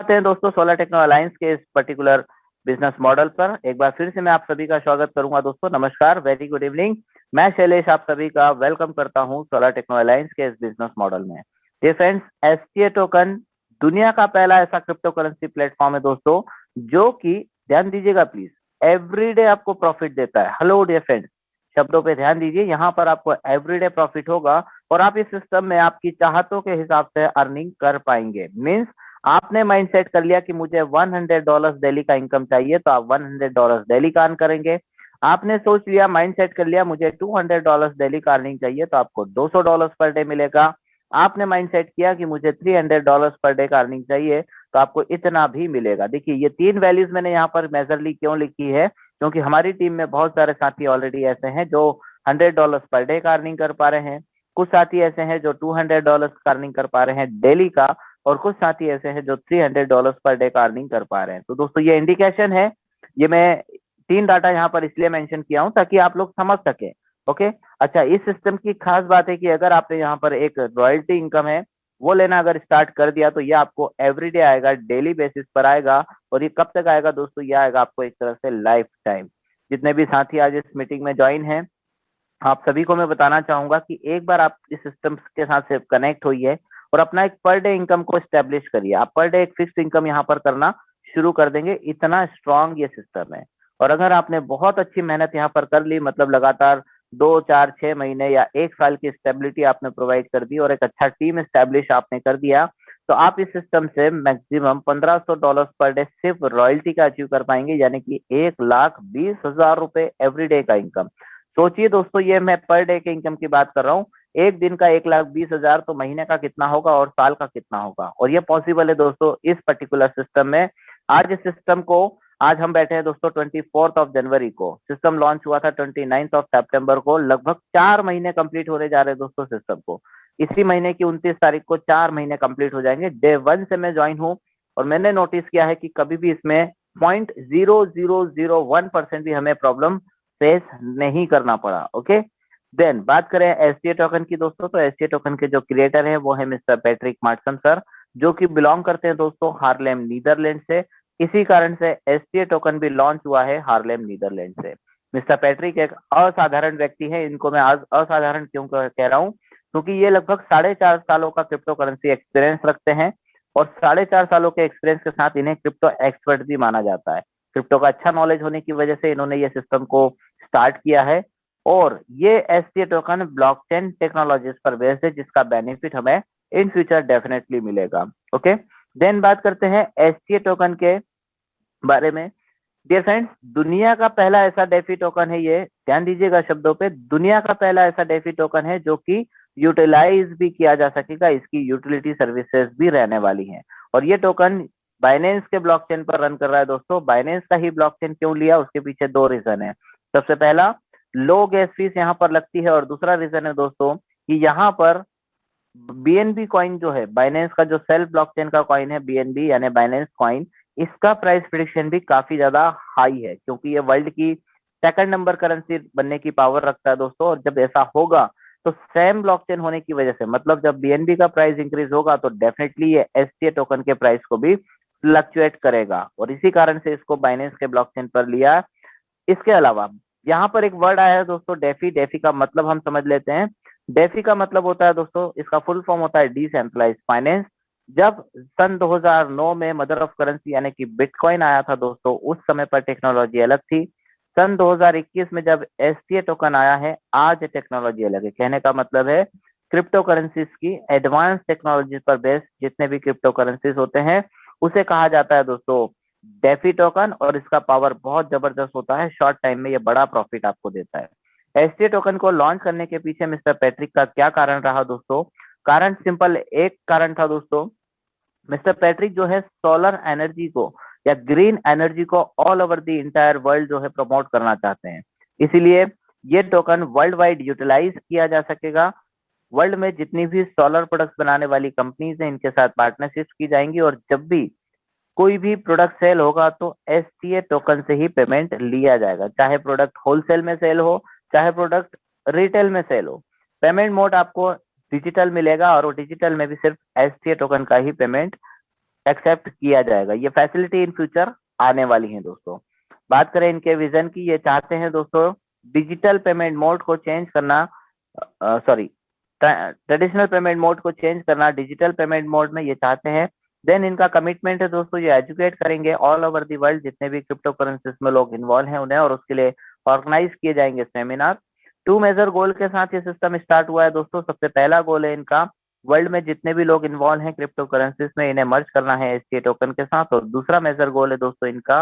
आते हैं दोस्तों सोलर टेक्नो अलायंस के इस पर्टिकुलर बिजनेस मॉडल पर। एक बार फिर से मैं आप सभी का स्वागत करूंगा दोस्तों। नमस्कार, वेरी गुड इवनिंग। मैं शैलेश आप सभी का वेलकम करता हूं सोलर टेक्नो अलायंस के इस बिजनेस मॉडल में। डियर फ्रेंड्स, एसटीए टोकन दुनिया का पहला ऐसा क्रिप्टो करेंसी प्लेटफॉर्म है दोस्तों, जो कि ध्यान दीजिएगा प्लीज, एवरीडे आपको प्रॉफिट देता है। हेलो डियर फ्रेंड्स, शब्दों पे ध्यान दीजिए, यहाँ पर आपको एवरीडे प्रॉफिट होगा और आप इस सिस्टम में आपकी चाहतों के हिसाब से अर्निंग कर पाएंगे। मीन्स आपने माइंड सेट कर लिया कि मुझे $100 डेली का इनकम चाहिए, तो आप $100 डेली का अर्न करेंगे। आपने सोच लिया, माइंड सेट कर लिया, मुझे $200 डेली का अर्निंग चाहिए, तो आपको $200 पर डे मिलेगा। आपने माइंड सेट किया कि मुझे $300 पर डे का अर्निंग चाहिए, तो आपको इतना भी मिलेगा। देखिए, ये तीन वैल्यूज मैंने यहाँ पर मेजरली क्यों लिखी है, क्योंकि हमारी टीम में बहुत सारे साथी ऑलरेडी ऐसे हैं जो $100 पर डे का अर्निंग कर पा रहे हैं, कुछ साथी ऐसे हैं जो $200 का अर्निंग कर पा रहे हैं डेली का, और कुछ साथी ऐसे हैं जो $300 पर डे का अर्निंग कर पा रहे हैं। तो दोस्तों, ये इंडिकेशन है। ये मैं तीन डाटा यहाँ पर इसलिए मेंशन किया हूँ ताकि आप लोग समझ सके। ओके। अच्छा, इस सिस्टम की खास बात है कि अगर आपने यहाँ पर एक रॉयल्टी इनकम है वो लेना अगर स्टार्ट कर दिया, तो ये आपको एवरीडे आएगा, डेली बेसिस पर आएगा। और ये कब तक आएगा दोस्तों? ये आएगा आपको एक तरह से लाइफ टाइम। जितने भी साथी आज इस मीटिंग में ज्वाइन हैं, आप सभी को मैं बताना चाहूंगा कि एक बार आप इस सिस्टम के साथ से कनेक्ट होइए और अपना एक पर डे इनकम को स्टेब्लिश करिए। आप पर डे एक फिक्स इनकम यहाँ पर करना शुरू कर देंगे, इतना स्ट्रांग ये सिस्टम है। और अगर आपने बहुत अच्छी मेहनत यहाँ पर कर ली, मतलब लगातार 2 4 6 महीने या एक साल की स्टेबिलिटी आपने प्रोवाइड कर दी और एक अच्छा टीम स्टेब्लिश आपने कर दिया, तो आप इस सिस्टम से मैक्सिमम $1500 पर डे सिर्फ रॉयल्टी का अचीव कर पाएंगे, यानी कि 1,20,000 रुपए एवरीडे का इनकम। सोचिए दोस्तों, ये मैं पर डे के इनकम की बात कर रहा हूँ। एक दिन का 1,20,000, तो महीने का कितना होगा और साल का कितना होगा? और ये पॉसिबल है दोस्तों इस पर्टिकुलर सिस्टम में। आज इस सिस्टम को, आज हम बैठे हैं दोस्तों 24 जनवरी को, सिस्टम लॉन्च हुआ था 29 सितंबर को। लगभग 4 महीने कंप्लीट होने जा रहे हैं दोस्तों सिस्टम को। इसी महीने की 29 तारीख को 4 महीने कंप्लीट हो जाएंगे। डे 1 से मैं ज्वाइन हूँ और मैंने नोटिस किया है कि कभी भी इसमें 0.0001% भी हमें प्रॉब्लम फेस नहीं करना पड़ा। ओके। देन बात करें एसटीए टोकन की दोस्तों, तो एसटीए टोकन के जो क्रिएटर हैं वो है मिस्टर पैट्रिक मार्टसन सर, जो कि बिलोंग करते हैं दोस्तों हार्लेम नीदरलैंड से। इसी कारण से एसटीए टोकन भी लॉन्च हुआ है हार्लेम नीदरलैंड से। मिस्टर पैट्रिक एक असाधारण व्यक्ति है। इनको मैं आज असाधारण क्यों कह रहा हूँ, क्योंकि ये लगभग 4.5 सालों का क्रिप्टो करेंसी एक्सपीरियंस रखते हैं और 4.5 सालों के एक्सपीरियंस के साथ इन्हें क्रिप्टो एक्सपर्ट भी माना जाता है। क्रिप्टो का अच्छा नॉलेज होने की वजह से इन्होंने ये सिस्टम को स्टार्ट किया है। और ये एसटीए टोकन ब्लॉकचेन टेक्नोलॉजीज पर बेस्ड है, जिसका बेनिफिट हमें इन फ्यूचर डेफिनेटली मिलेगा। ओके। देन बात करते हैं एसटीए टोकन के बारे में। डियर फ्रेंड्स, दुनिया का पहला ऐसा डेफी टोकन है ये, ध्यान दीजिएगा शब्दों पे, दुनिया का पहला ऐसा डेफी टोकन है जो कि यूटिलाइज भी किया जा सकेगा। इसकी यूटिलिटी सर्विसेज भी रहने वाली हैं। और ये टोकन बाइनेंस के ब्लॉकचेन पर रन कर रहा है दोस्तों। बाइनेंस का ही ब्लॉकचेन क्यों लिया, उसके पीछे दो रीजन है। सबसे पहला, लो गैस फीस यहाँ पर लगती है, और दूसरा रीजन है दोस्तों कि यहाँ पर बीएनबी कॉइन जो है, बाइनेंस का जो सेल्फ ब्लॉकचेन का कॉइन है बीएनबी यानी बाइनेंस कॉइन, इसका प्राइस प्रिडिक्शन भी काफी ज्यादा हाई है, क्योंकि ये वर्ल्ड की सेकंड नंबर करेंसी बनने की पावर रखता है दोस्तों। और जब ऐसा होगा तो सेम ब्लॉकचेन होने की वजह से, मतलब जब बीएनबी का प्राइस इंक्रीज होगा तो डेफिनेटली ये एसटीए टोकन के प्राइस को भी फ्लक्चुएट करेगा, और इसी कारण से इसको बाइनेंस के ब्लॉकचेन पर लिया। इसके अलावा यहाँ पर एक वर्ड आया है दोस्तों, डेफी। डेफी का मतलब हम समझ लेते हैं। डेफी का मतलब होता है दोस्तों, इसका फुल फॉर्म होता है डिसेंट्रलाइज फाइनेंस। जब सन 2009 में मदर ऑफ करेंसी यानी कि बिटकॉइन आया था दोस्तों, उस समय पर टेक्नोलॉजी अलग थी। सन 2021 में जब एसटीए टोकन आया है, आज टेक्नोलॉजी अलग है। कहने का मतलब है क्रिप्टो करेंसीज की एडवांस टेक्नोलॉजी पर बेस्ड जितने भी क्रिप्टो करेंसीज होते हैं, उसे कहा जाता है दोस्तों डेफी टोकन। और इसका पावर बहुत जबरदस्त होता है, शॉर्ट टाइम में ये बड़ा प्रॉफिट आपको देता है। एसटीए टोकन को लॉन्च करने के पीछे मिस्टर पैट्रिक का क्या कारण रहा दोस्तों? कारण सिंपल, एक कारण था दोस्तों, मिस्टर पैट्रिक जो है सोलर एनर्जी को या ग्रीन एनर्जी को all over the entire world जो है प्रमोट करना चाहते हैं। इसीलिए ये टोकन वर्ल्ड वाइड यूटिलाइज किया जा सकेगा। वर्ल्ड में जितनी भी सोलर प्रोडक्ट्स बनाने वाली कंपनीज हैं, इनके साथ पार्टनरशिप की जाएंगी, और जब भी कोई भी प्रोडक्ट सेल होगा तो एसटीए टोकन से ही पेमेंट लिया जाएगा, चाहे प्रोडक्ट होलसेल में सेल हो, चाहे प्रोडक्ट रिटेल में सेल हो। पेमेंट मोड आपको डिजिटल मिलेगा, और वो डिजिटल में भी सिर्फ एसटीए टोकन का ही पेमेंट एक्सेप्ट किया जाएगा। ये फैसिलिटी इन फ्यूचर आने वाली है दोस्तों। बात करें इनके विजन की, ये चाहते हैं दोस्तों डिजिटल पेमेंट मोड को चेंज करना, सॉरी ट्रेडिशनल पेमेंट मोड को चेंज करना डिजिटल पेमेंट मोड में ये चाहते हैं। देन इनका कमिटमेंट है दोस्तों, ये एजुकेट करेंगे ऑल ओवर दी वर्ल्ड जितने भी क्रिप्टो करेंसीज में लोग इन्वॉल्व हैं उन्हें, और उसके लिए ऑर्गेनाइज किए जाएंगे सेमिनार। टू मेजर गोल के साथ ये सिस्टम स्टार्ट हुआ है दोस्तों। सबसे पहला गोल है इनका, वर्ल्ड में जितने भी लोग इन्वॉल्व हैं क्रिप्टो करेंसीज में इन्हें मर्ज करना है एसटीए टोकन के साथ। और दूसरा मेजर गोल है दोस्तों इनका,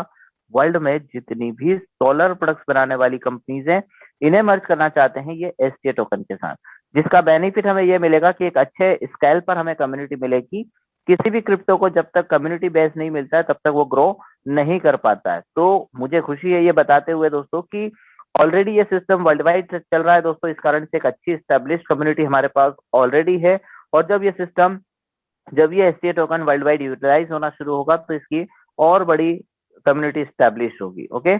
वर्ल्ड में जितनी भी सोलर प्रोडक्ट्स बनाने वाली कंपनीज हैं इन्हें मर्ज करना चाहते हैं ये एसटीए टोकन के साथ। जिसका बेनिफिट हमें ये मिलेगा कि एक अच्छे स्केल पर हमें कम्युनिटी मिलेगी। किसी भी क्रिप्टो को जब तक कम्युनिटी बेस नहीं मिलता है तब तक वो ग्रो नहीं कर पाता है। तो मुझे खुशी है ये बताते हुए दोस्तों कि ऑलरेडी ये सिस्टम वर्ल्ड वाइड चल रहा है दोस्तों। इस कारण से एक अच्छी स्टैब्लिश कम्युनिटी हमारे पास ऑलरेडी है। और जब ये STA token world wide utilise होना शुरू होगा तो इसकी और बड़ी कम्युनिटी स्टैब्लिश होगी। ओके,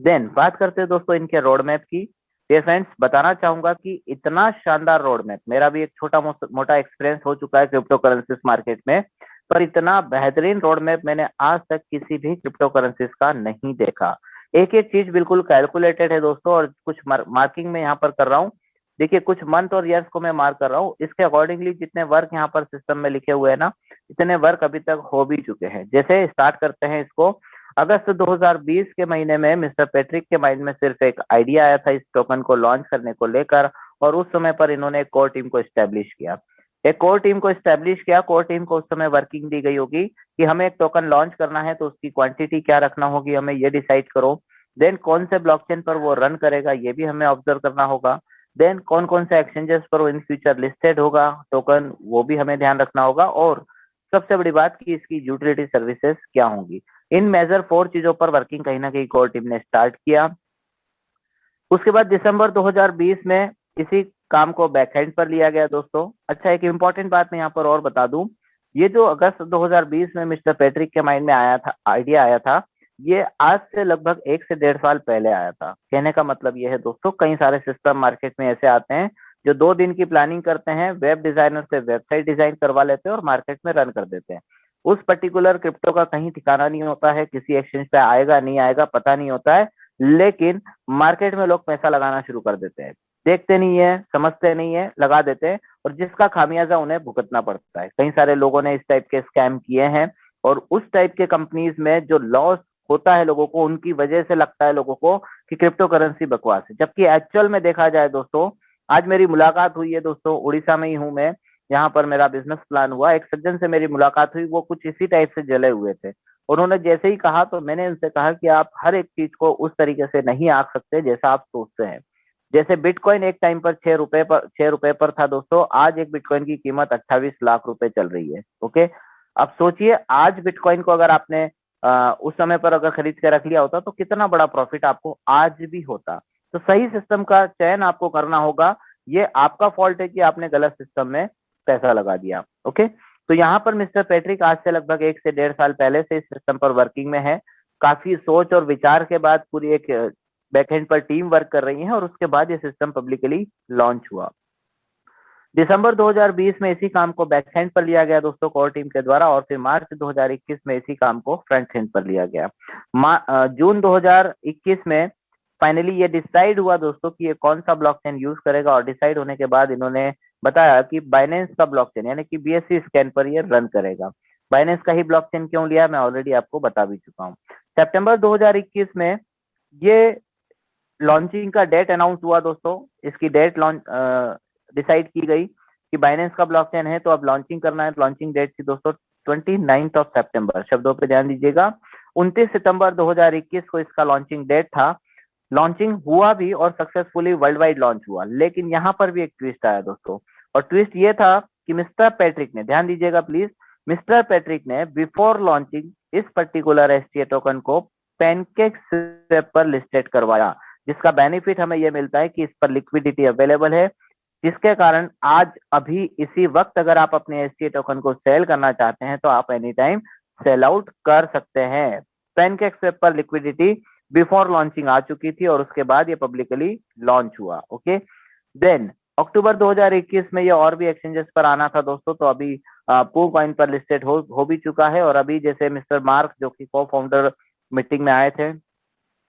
देन बात करते हैं दोस्तों इनके रोड मैप की। डियर फ्रेंड्स, बताना चाहूंगा कि इतना शानदार रोड मैप, मेरा भी एक छोटा मोटा एक्सपीरियंस हो चुका है क्रिप्टो करेंसीज मार्केट में, पर इतना बेहतरीन रोड मैप मैंने आज तक किसी भी क्रिप्टो करेंसीज का नहीं देखा। एक एक चीज बिल्कुल कैलकुलेटेड है दोस्तों, और कुछ मार्किंग में यहाँ पर कर रहा हूँ। देखिए कुछ मंथ और ईयर्स को मैं मार्क कर रहा हूँ, इसके अकॉर्डिंगली जितने वर्क यहाँ पर सिस्टम में लिखे हुए हैं ना, इतने वर्क अभी तक हो भी चुके हैं। जैसे स्टार्ट करते हैं इसको, अगस्त 2020 के महीने में मिस्टर पैट्रिक के माइंड में सिर्फ एक आइडिया आया था इस टोकन को लॉन्च करने को लेकर, और उस समय पर इन्होंने एक कोर टीम को स्टैब्लिश किया। एक कोर टीम को स्टैब्लिश किया, कोर टीम को उस समय वर्किंग दी गई होगी कि हमें एक टोकन लॉन्च करना है तो उसकी क्वांटिटी क्या रखना होगी, हमें ये डिसाइड करो। देन कौन से ब्लॉकचेन पर वो रन करेगा ये भी हमें ऑब्जर्व करना होगा। देन कौन कौन से एक्सचेंजेस पर वो इन फ्यूचर लिस्टेड होगा टोकन, वो भी हमें ध्यान रखना होगा। और सबसे बड़ी बात कि इसकी यूटिलिटी सर्विसेज क्या होंगी। इन मेजर 4 चीजों पर वर्किंग कहीं ना कहीं कोर टीम ने स्टार्ट किया। उसके बाद दिसंबर 2020 में इसी काम को बैकहैंड पर लिया गया दोस्तों। अच्छा, एक इंपॉर्टेंट बात मैं यहाँ पर और बता दूं, ये जो अगस्त 2020 में मिस्टर पैट्रिक के माइंड में आया था, आइडिया आया था, ये आज से लगभग 1 से 1.5 साल पहले आया था। कहने का मतलब ये है दोस्तों, कई सारे सिस्टम मार्केट में ऐसे आते हैं जो 2 दिन की प्लानिंग करते हैं, वेब डिजाइनर से वेबसाइट डिजाइन करवा लेते हैं और मार्केट में रन कर देते हैं। उस पर्टिकुलर क्रिप्टो का कहीं ठिकाना नहीं होता है, किसी एक्सचेंज पे आएगा नहीं आएगा पता नहीं होता है, लेकिन मार्केट में लोग पैसा लगाना शुरू कर देते हैं, देखते नहीं है समझते नहीं है लगा देते हैं, और जिसका खामियाजा उन्हें भुगतना पड़ता है। कई सारे लोगों ने इस टाइप के स्कैम किए हैं, और उस टाइप के कंपनीज में जो लॉस होता है लोगों को, उनकी वजह से लगता है लोगों को कि क्रिप्टो करेंसी बकवास है। जबकि एक्चुअल में देखा जाए दोस्तों, आज मेरी मुलाकात हुई है दोस्तों, उड़ीसा में ही हूं मैं, यहाँ पर मेरा बिजनेस प्लान हुआ, एक सज्जन से मेरी मुलाकात हुई, वो कुछ इसी टाइप से जले हुए थे। उन्होंने जैसे ही कहा तो मैंने उनसे कहा कि आप हर एक चीज को उस तरीके से नहीं आंक सकते जैसा आप सोचते हैं। जैसे बिटकॉइन एक टाइम पर 6 रुपए पर था दोस्तों, आज एक बिटकॉइन की कीमत 28 लाख रुपए चल रही है। ओके, अब सोचिए आज बिटकॉइन को अगर आपने उस समय पर अगर खरीद के रख लिया होता तो कितना बड़ा प्रॉफिट आपको आज भी होता। तो सही सिस्टम का चयन आपको करना होगा। ये आपका फॉल्ट है कि आपने गलत सिस्टम में पैसा लगा दिया। ओके, तो यहाँ पर मिस्टर पैट्रिक आज से लगभग 1 से 1.5 साल पहले से इस सिस्टम पर वर्किंग में है। काफी सोच और विचार के बाद पूरी एक बैकएंड पर टीम वर्क कर रही है, और उसके बाद ये सिस्टम पब्लिकली लॉन्च हुआ। दिसंबर 2020 में इसी काम को बैकएंड पर लिया गया दोस्तों कोर टीम के द्वारा, और फिर मार्च 2021 में इसी काम को फ्रंट एंड पर लिया गया। जून 2021 में फाइनली ये डिसाइड हुआ दोस्तों कि ये कौन सा ब्लॉकचेन यूज करेगा, और डिसाइड होने के बाद इन्होंने बताया कि बाइनेंस का ब्लॉकचेन यानी कि बीएससी स्कैन पर ये रन करेगा। बाइनेंस का ही ब्लॉकचेन क्यों लिया मैं ऑलरेडी आपको बता भी चुका हूँ। सितंबर 2021 में ये लॉन्चिंग का डेट अनाउंस हुआ दोस्तों। इसकी डेट लॉन्च डिसाइड की गई कि बाइनेंस का ब्लॉकचेन है तो अब लॉन्चिंग करना है। लॉन्चिंग डेट थी दोस्तों 29 सितंबर, शब्दों पे ध्यान दीजिएगा। 29 सितंबर 2021 को इसका लॉन्चिंग डेट था। लॉन्चिंग हुआ भी और सक्सेसफुली वर्ल्ड वाइड लॉन्च हुआ, लेकिन यहाँ पर भी एक ट्विस्ट आया दोस्तों, और ट्विस्ट ये था कि मिस्टर पैट्रिक ने, ध्यान दीजिएगा प्लीज, मिस्टर पैट्रिक ने बिफोर लॉन्चिंग इस पर्टिकुलर एसटीए टोकन को पैनकेक स्वेप पर लिस्टेड करवाया, जिसका बेनिफिट हमें यह मिलता है कि इस पर लिक्विडिटी अवेलेबल है, जिसके कारण आज अभी इसी वक्त अगर आप अपने एसटीए टोकन को सेल करना चाहते हैं तो आप एनी टाइम सेल आउट कर सकते हैं। पैनकेक स्वेप पर लिक्विडिटी बिफोर लॉन्चिंग आ चुकी थी, और उसके बाद ये पब्लिकली लॉन्च हुआ। ओके, देन अक्टूबर 2021 में ये और भी एक्सचेंजेस पर आना था दोस्तों, तो अभी पू कॉइन पर लिस्टेड हो भी चुका है। और अभी जैसे मिस्टर मार्क जो कि को फाउंडर मीटिंग में आए थे,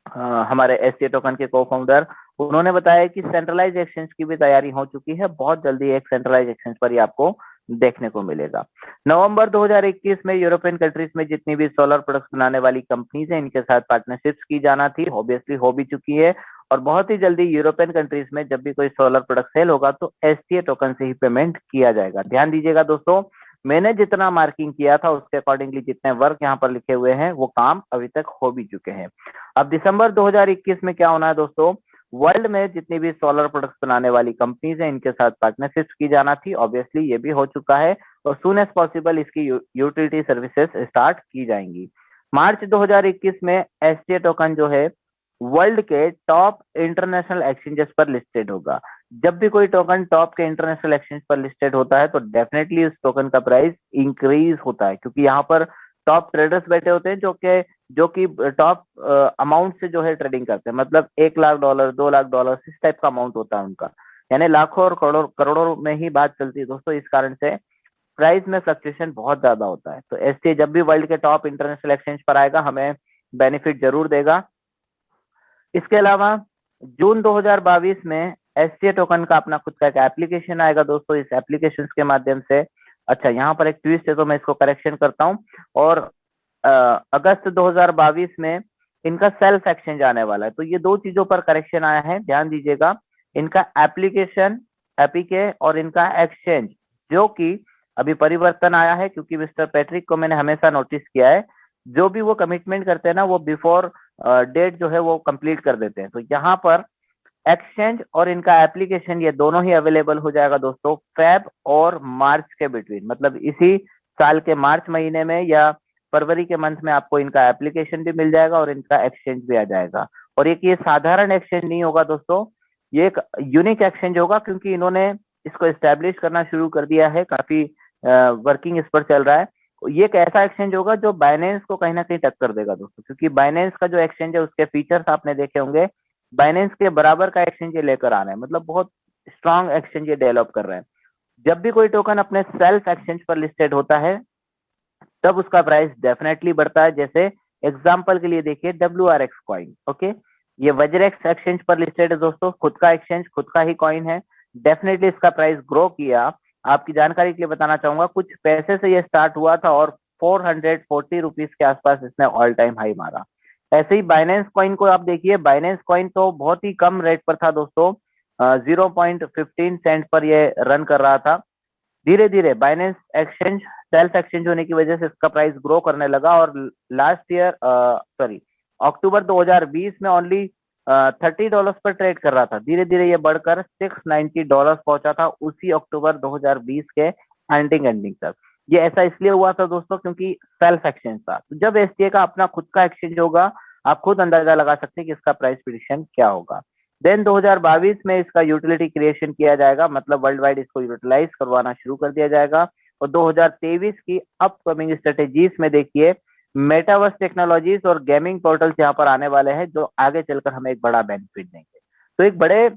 हमारे एससीए टोकन के को फाउंडर, उन्होंने बताया कि सेंट्रलाइज एक्सचेंज की भी तैयारी हो चुकी है। बहुत जल्दी एक सेंट्रलाइज एक्सचेंज पर ही आपको देखने को मिलेगा। नवंबर 2021 में यूरोपियन कंट्रीज में जितनी भी सोलर प्रोडक्ट्स बनाने वाली कंपनीज हैं, इनके साथ पार्टनरशिप्स की जाना थी, ऑब्वियसली हो भी चुकी है। और बहुत ही जल्दी यूरोपियन कंट्रीज में जब भी कोई सोलर प्रोडक्ट सेल होगा तो एसटीए टोकन से ही पेमेंट किया जाएगा। ध्यान दीजिएगा दोस्तों, मैंने जितना मार्किंग किया था उसके अकॉर्डिंगली जितने वर्क यहाँ पर लिखे हुए हैं वो काम अभी तक हो भी चुके हैं। अब दिसंबर 2021 में क्या होना है दोस्तों, वर्ल्ड में जितनी भी सोलर प्रोडक्ट्स बनाने वाली कंपनीज हैं इनके साथ पार्टनरशिप्स की जाना थी, ऑब्वियसली ये भी हो चुका है। और सून एज पॉसिबल इसकी यूटिलिटी सर्विसेज स्टार्ट की जाएंगी। मार्च 2021 में एसटीए टोकन जो है वर्ल्ड के टॉप इंटरनेशनल एक्सचेंजेस पर लिस्टेड होगा। जब भी कोई टोकन टॉप के इंटरनेशनल एक्सचेंज पर लिस्टेड होता है तो डेफिनेटली उस टोकन का प्राइस इंक्रीज होता है, क्योंकि यहाँ पर टॉप ट्रेडर्स बैठे होते हैं जो कि टॉप अमाउंट से जो है ट्रेडिंग करते हैं। मतलब $1 लाख, $2 लाख इस टाइप का अमाउंट होता है उनका, यानी लाखों और करोड़ों करोड़ों में ही बात चलती है दोस्तों। इस कारण से प्राइस में फ्लक्चुएशन बहुत ज्यादा होता है। तो एसटीए जब भी वर्ल्ड के टॉप इंटरनेशनल एक्सचेंज पर आएगा हमें बेनिफिट जरूर देगा। इसके अलावा जून 2022 में एसटीए टोकन का अपना खुद का एक एप्लीकेशन आएगा दोस्तों। इस एप्लीकेशन के माध्यम से, अच्छा यहाँ पर एक ट्विस्ट है तो मैं इसको करेक्शन करता हूँ। और अगस्त 2022 में इनका सेल्फ एक्सचेंज आने वाला है। तो ये दो चीजों पर करेक्शन आया है, ध्यान दीजिएगा। इनका एप्लीकेशन एपीके और इनका एक्सचेंज, जो कि अभी परिवर्तन आया है, क्योंकि मिस्टर पैट्रिक को मैंने हमेशा नोटिस किया है जो भी वो कमिटमेंट करते हैं ना वो बिफोर डेट जो है वो कंप्लीट कर देते हैं। तो यहाँ पर एक्सचेंज और इनका एप्लीकेशन ये दोनों ही अवेलेबल हो जाएगा दोस्तों फेब और मार्च के बिटवीन। मतलब इसी साल के मार्च महीने में या फरवरी के मंथ में आपको इनका एप्लीकेशन भी मिल जाएगा और इनका एक्सचेंज भी आ जाएगा। और एक ये साधारण एक्सचेंज नहीं होगा दोस्तों, ये एक यूनिक एक्सचेंज होगा, क्योंकि इन्होंने इसको एस्टेब्लिश करना शुरू कर दिया है, काफी वर्किंग इस पर चल रहा है। ये एक ऐसा एक्सचेंज होगा जो बाइनेंस को कहीं ना कहीं टक्कर देगा दोस्तों, क्योंकि बाइनेंस का जो एक्सचेंज है उसके फीचर्स आपने देखे होंगे, बाइनेंस के बराबर का एक्सचेंज ये लेकर आ रहे हैं। मतलब बहुत स्ट्रांग एक्सचेंज ये डेवलप कर रहे हैं। जब भी कोई टोकन अपने सेल्फ एक्सचेंज पर लिस्टेड होता है तब उसका प्राइस डेफिनेटली बढ़ता है। जैसे एग्जांपल के लिए देखिए WRX कॉइन, ओके, ये वज्रेक्स एक्सचेंज पर लिस्टेड है दोस्तों, खुद का एक्सचेंज, खुद का ही कॉइन है। डेफिनेटली इसका प्राइस ग्रो किया। आपकी जानकारी के लिए बताना चाहूंगा, कुछ पैसे से ये स्टार्ट हुआ था और 440 रुपीज के आसपास इसने ऑल टाइम हाई मारा। ऐसे ही बाइनेंस कॉइन को आप देखिए, बाइनेंस कॉइन तो बहुत ही कम रेट पर था दोस्तों, 0.15 सेंट पर ये रन कर रहा था। धीरे धीरे बाइनेंस एक्सचेंज सेल्फ एक्सचेंज होने की वजह से इसका प्राइस ग्रो करने लगा और लास्ट ईयर अक्टूबर 2020 में ओनली $30 पर ट्रेड कर रहा था। धीरे धीरे ये बढ़कर $690 पहुंचा था उसी अक्टूबर 2020 के एंडिंग तक। ये ऐसा इसलिए हुआ था दोस्तों क्योंकि सेल्फ एक्सचेंज था। तो जब एसटीए का अपना खुद का एक्सचेंज होगा आप खुद अंदाजा लगा सकते हैं कि इसका प्राइस प्रिडिक्शन क्या होगा। देन 2022 में इसका यूटिलिटी क्रिएशन किया जाएगा, मतलब वर्ल्ड वाइड इसको यूटिलाइज करवाना शुरू कर दिया जाएगा। और 2023 की अपकमिंग स्ट्रेटेजीज में देखिए मेटावर्स टेक्नोलॉजीज और गेमिंग पोर्टल्स यहाँ पर आने वाले हैं जो आगे चलकर हमें एक बड़ा बेनिफिट देंगे। तो एक बड़े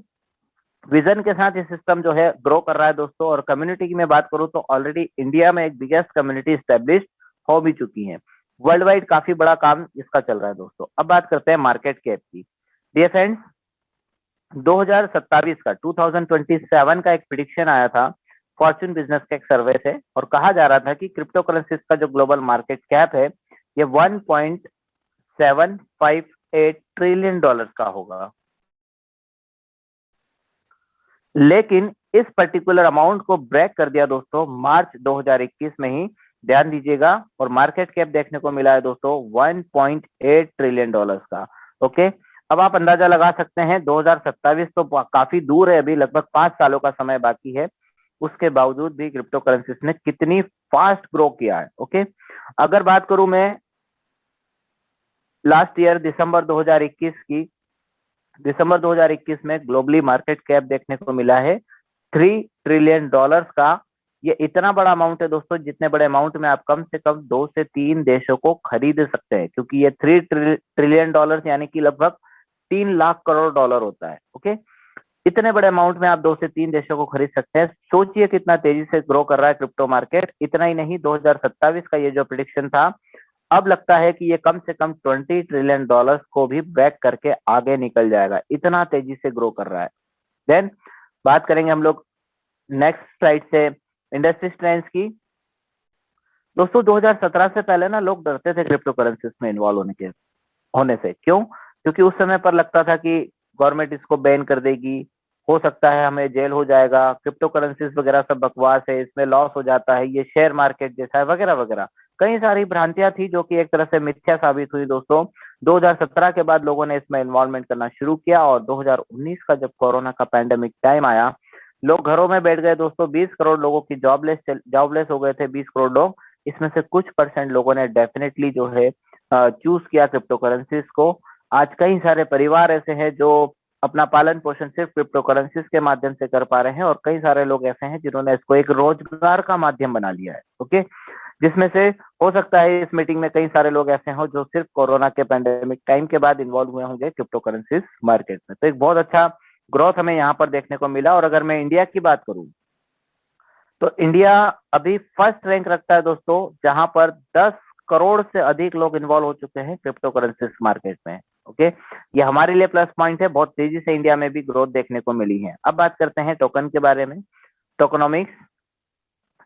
विजन के साथ ये सिस्टम जो है ग्रो कर रहा है दोस्तों। और कम्युनिटी की मैं बात करूं तो ऑलरेडी इंडिया में एक बिगेस्ट कम्युनिटी स्टैब्लिश हो भी चुकी है। वर्ल्ड वाइड काफी बड़ा काम इसका चल रहा है दोस्तों। अब बात करते हैं मार्केट कैप की। डियर फ्रेंड्स, 2027 का 2027 का एक प्रिडिक्शन आया था फॉर्च्यून बिजनेस के एक सर्वे से, और कहा जा रहा था कि क्रिप्टो करेंसीज का जो ग्लोबल मार्केट कैप है ये $1.758 ट्रिलियन का होगा। लेकिन इस पर्टिकुलर अमाउंट को ब्रेक कर दिया दोस्तों मार्च 2021 में ही, ध्यान दीजिएगा। और मार्केट कैप देखने को मिला है दोस्तों $1.8 ट्रिलियन का। ओके, अब आप अंदाजा लगा सकते हैं 2027 तो काफी दूर है, अभी लगभग 5 सालों का समय बाकी है। उसके बावजूद भी क्रिप्टो करेंसीज ने कितनी फास्ट ग्रो किया है। ओके, अगर बात करूं मैं लास्ट ईयर दिसंबर 2021 में ग्लोबली मार्केट कैप देखने को मिला है $3 ट्रिलियन का। ये इतना बड़ा अमाउंट है दोस्तों, जितने बड़े अमाउंट में आप कम से कम 2 से 3 देशों को खरीद सकते हैं, क्योंकि ये $3 ट्रिलियन यानी कि लगभग $3 लाख करोड़ होता है। ओके, इतने बड़े अमाउंट में आप 2 से 3 देशों को खरीद सकते हैं। सोचिए कितना तेजी से ग्रो कर रहा है क्रिप्टो मार्केट। इतना ही नहीं, 2027 का ये जो प्रिडिक्शन था, अब लगता है कि ये कम से कम $20 ट्रिलियन को भी ब्रेक करके आगे निकल जाएगा, इतना तेजी से ग्रो कर रहा है। देन बात करेंगे हम लोग नेक्स्ट स्लाइड से इंडस्ट्री ट्रेंड्स की। दोस्तों 2017 से पहले ना लोग डरते थे क्रिप्टो करेंसीज में इन्वॉल्व होने से। क्यों? क्योंकि उस समय पर लगता था कि गवर्नमेंट इसको बैन कर देगी, हो सकता है हमें जेल हो जाएगा, क्रिप्टो करेंसीज वगैरह सब बकवास है, इसमें लॉस हो जाता है, ये शेयर मार्केट जैसा है, वगैरह वगैरह। कई सारी भ्रांतियां थी जो कि एक तरह से मिथ्या साबित हुई दोस्तों। 2017 के बाद लोगों ने इसमें इन्वॉल्वमेंट करना शुरू किया, और 2019 का जब कोरोना का पैंडेमिक टाइम आया, लोग घरों में बैठ गए दोस्तों। 20 करोड़ लोगों की जॉबलेस हो गए थे, 20 करोड़ लोग। इसमें से कुछ परसेंट लोगों ने डेफिनेटली जो है चूज किया क्रिप्टो करेंसीज को। आज कई सारे परिवार ऐसे हैं जो अपना पालन पोषण सिर्फ क्रिप्टो करेंसीज के माध्यम से कर पा रहे हैं, और कई सारे लोग ऐसे हैं जिन्होंने इसको एक रोजगार का माध्यम बना लिया है। ओके, जिसमें से हो सकता है इस मीटिंग में कई सारे लोग ऐसे हों जो सिर्फ कोरोना के पैंडेमिक टाइम के बाद इन्वॉल्व हुए होंगे क्रिप्टो करेंसीज मार्केट में। तो एक बहुत अच्छा ग्रोथ हमें यहाँ पर देखने को मिला। और अगर मैं इंडिया की बात करूं, तो इंडिया अभी फर्स्ट रैंक रखता है दोस्तों, जहां पर 10 करोड़ से अधिक लोग इन्वॉल्व हो चुके हैं क्रिप्टो करेंसीज मार्केट में। ओके, ये हमारे लिए प्लस पॉइंट है। बहुत तेजी से इंडिया में भी ग्रोथ देखने को मिली है। अब बात करते हैं टोकन के बारे में। टोकनोमिक्स,